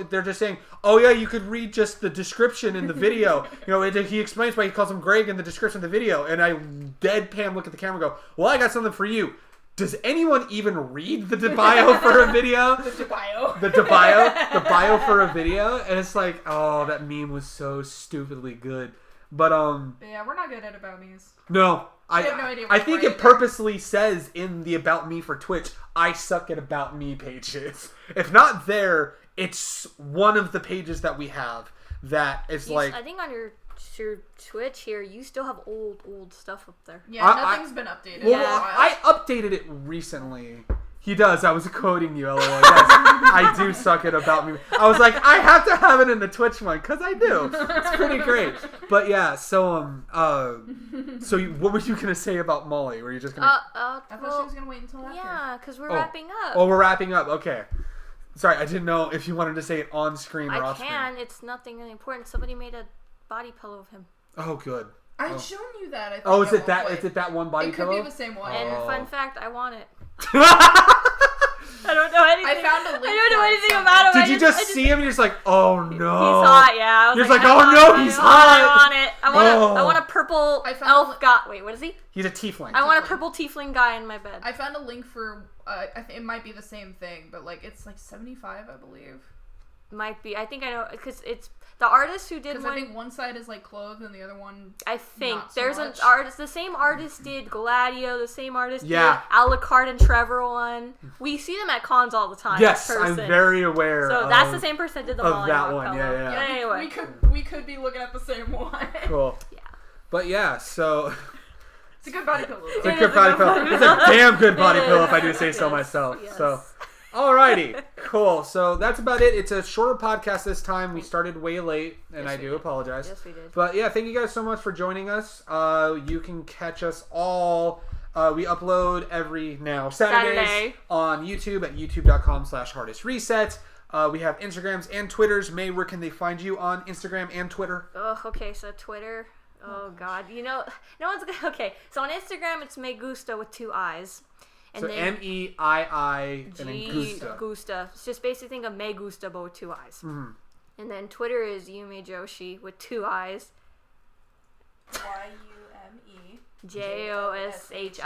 they're just saying, oh yeah, you could read just the description in the video. He explains why he calls him Greg in the description of the video, and I deadpan look at the camera, and go, well, I got something for you. Does anyone even read the bio for a video? The bio for a video? And it's like, oh, that meme was so stupidly good. But yeah, we're not good at About Me's. No, I have no idea. I think it purposely says in the About Me for Twitch, I suck at About Me pages. If not there, it's one of the pages that we have that is like. I think on your Twitch here, you still have old stuff up there. Yeah, nothing's been updated. Well, I updated it recently. He does. I was quoting you, LOL. Yes, I do suck at About Me. I was like, I have to have it in the Twitch one because I do. It's pretty great. But yeah, so what were you gonna say about Molly? Were you just gonna? I thought she was gonna wait until after. Yeah, because we're wrapping up. Oh, we're wrapping up. Okay. Sorry, I didn't know if you wanted to say it on screen or off screen. I can. It's nothing really important. Somebody made a body pillow of him. Oh, good. I'd shown you that. I think, is it that? Is it that one body pillow? It could be the same one. And fun fact, I want it. I don't know anything. I found a link. I don't know anything about him. Did you just see him and you're just like, oh no. He's hot, yeah. You're like, oh no, he's hot. I want it. I want a purple elf guy. Wait, what is he? He's a tiefling. I want a purple tiefling guy in my bed. I found a link for, I think it might be the same thing, but like it's like 75, I believe. Might be. I think I know because it's the artist who did one. I think one side is like clothed and the other one. I think not so there's much. an artist. The same artist did Gladio. The same artist did Alucard and Trevor one. We see them at cons all the time. Yes, I'm very aware. So that's the same person that did the Molly that one. Yeah. Anyway, we could be looking at the same one. Cool. Yeah. But yeah, so. It's a good body pillow. It's a good body pillow. It's a damn good body pillow, if I do say so myself. Yes. So. Alrighty, cool. So that's about it. It's a shorter podcast this time. We started way late, and I do apologize. Yes, we did. But yeah, thank you guys so much for joining us. You can catch us all. We upload every Saturdays on YouTube at youtube.com/hardestreset. We have Instagrams and Twitters. May, where can they find you on Instagram and Twitter? Oh, okay. So Twitter. Oh God, no one's gonna. Okay, so on Instagram it's Me Gusta with 2 I's. And so then MEII and then Gusta. Gusta. It's just basically think of Me Gusta but with 2 I's. Mm-hmm. And then Twitter is Yume Joshi with 2 I's. JOSHII.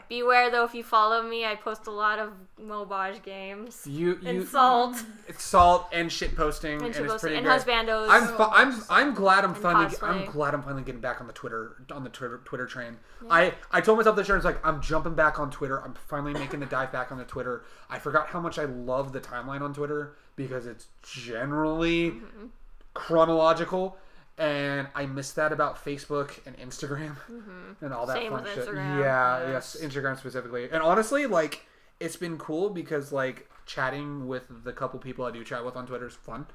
Beware though, if you follow me, I post a lot of Mobage games. And Salt. It's Salt and shit posting, and it's pretty and great. Husbandos. I'm glad I'm finally cosplay. getting back on the Twitter train. Yeah. I told myself this year, it's like I'm jumping back on Twitter. I'm finally making the dive back on the Twitter. I forgot how much I love the timeline on Twitter because it's generally chronological. And I miss that about Facebook and Instagram and all that Same fun with shit. Instagram. Yeah, yes, Instagram specifically. And honestly, like, it's been cool because, like, chatting with the couple people I do chat with on Twitter is fun.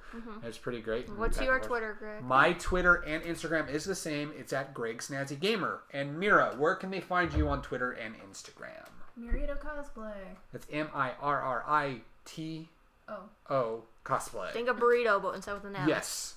It's pretty great. What's your Twitter, Greg? My Twitter and Instagram is the same. It's at Greg Snazzy Gamer. And Mira, where can they find you on Twitter and Instagram? Mira Cosplay. That's MIRRITO cosplay. Think of burrito, but instead with an M. Yes.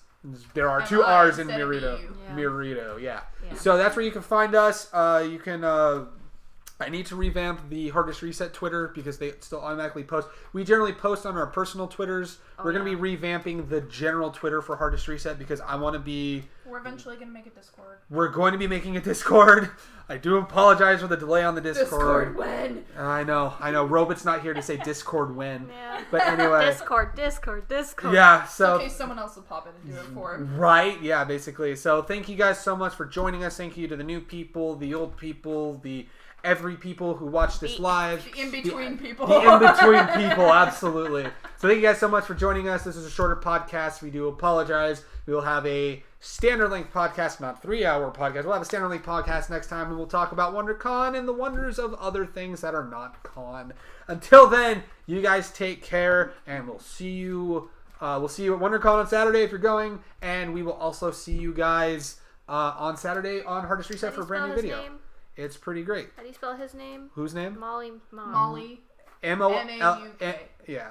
There are 2 R's in Mirito. Mirito, yeah. So that's where you can find us. You can. I need to revamp the Hardest Reset Twitter because they still automatically post. We generally post on our personal Twitters. We're going to be revamping the general Twitter for Hardest Reset because I want to be. We're eventually going to make a Discord. We're going to be making a Discord. I do apologize for the delay on the Discord. Discord when? I know. Robot's not here to say Discord when. Yeah. But anyway. Discord. Yeah, so. Okay, someone else will pop in and do it for him. Right, yeah, basically. So thank you guys so much for joining us. Thank you to the new people, the old people, the every people who watch this live. The in-between people. The in-between people, absolutely. So thank you guys so much for joining us. This is a shorter podcast. We do apologize. We will have a standard length podcast, not 3-hour podcast. We'll have a standard length podcast next time, and we'll talk about WonderCon and the wonders of other things that are not con. Until then, you guys take care, and we'll see you. We'll see you at WonderCon on Saturday if you're going, and we will also see you guys on Saturday on Hardest Reset for a brand new video. Name? It's pretty great. How do you spell his name? Whose name? Molly. Molly. M-O-L-A-U-K. Yeah.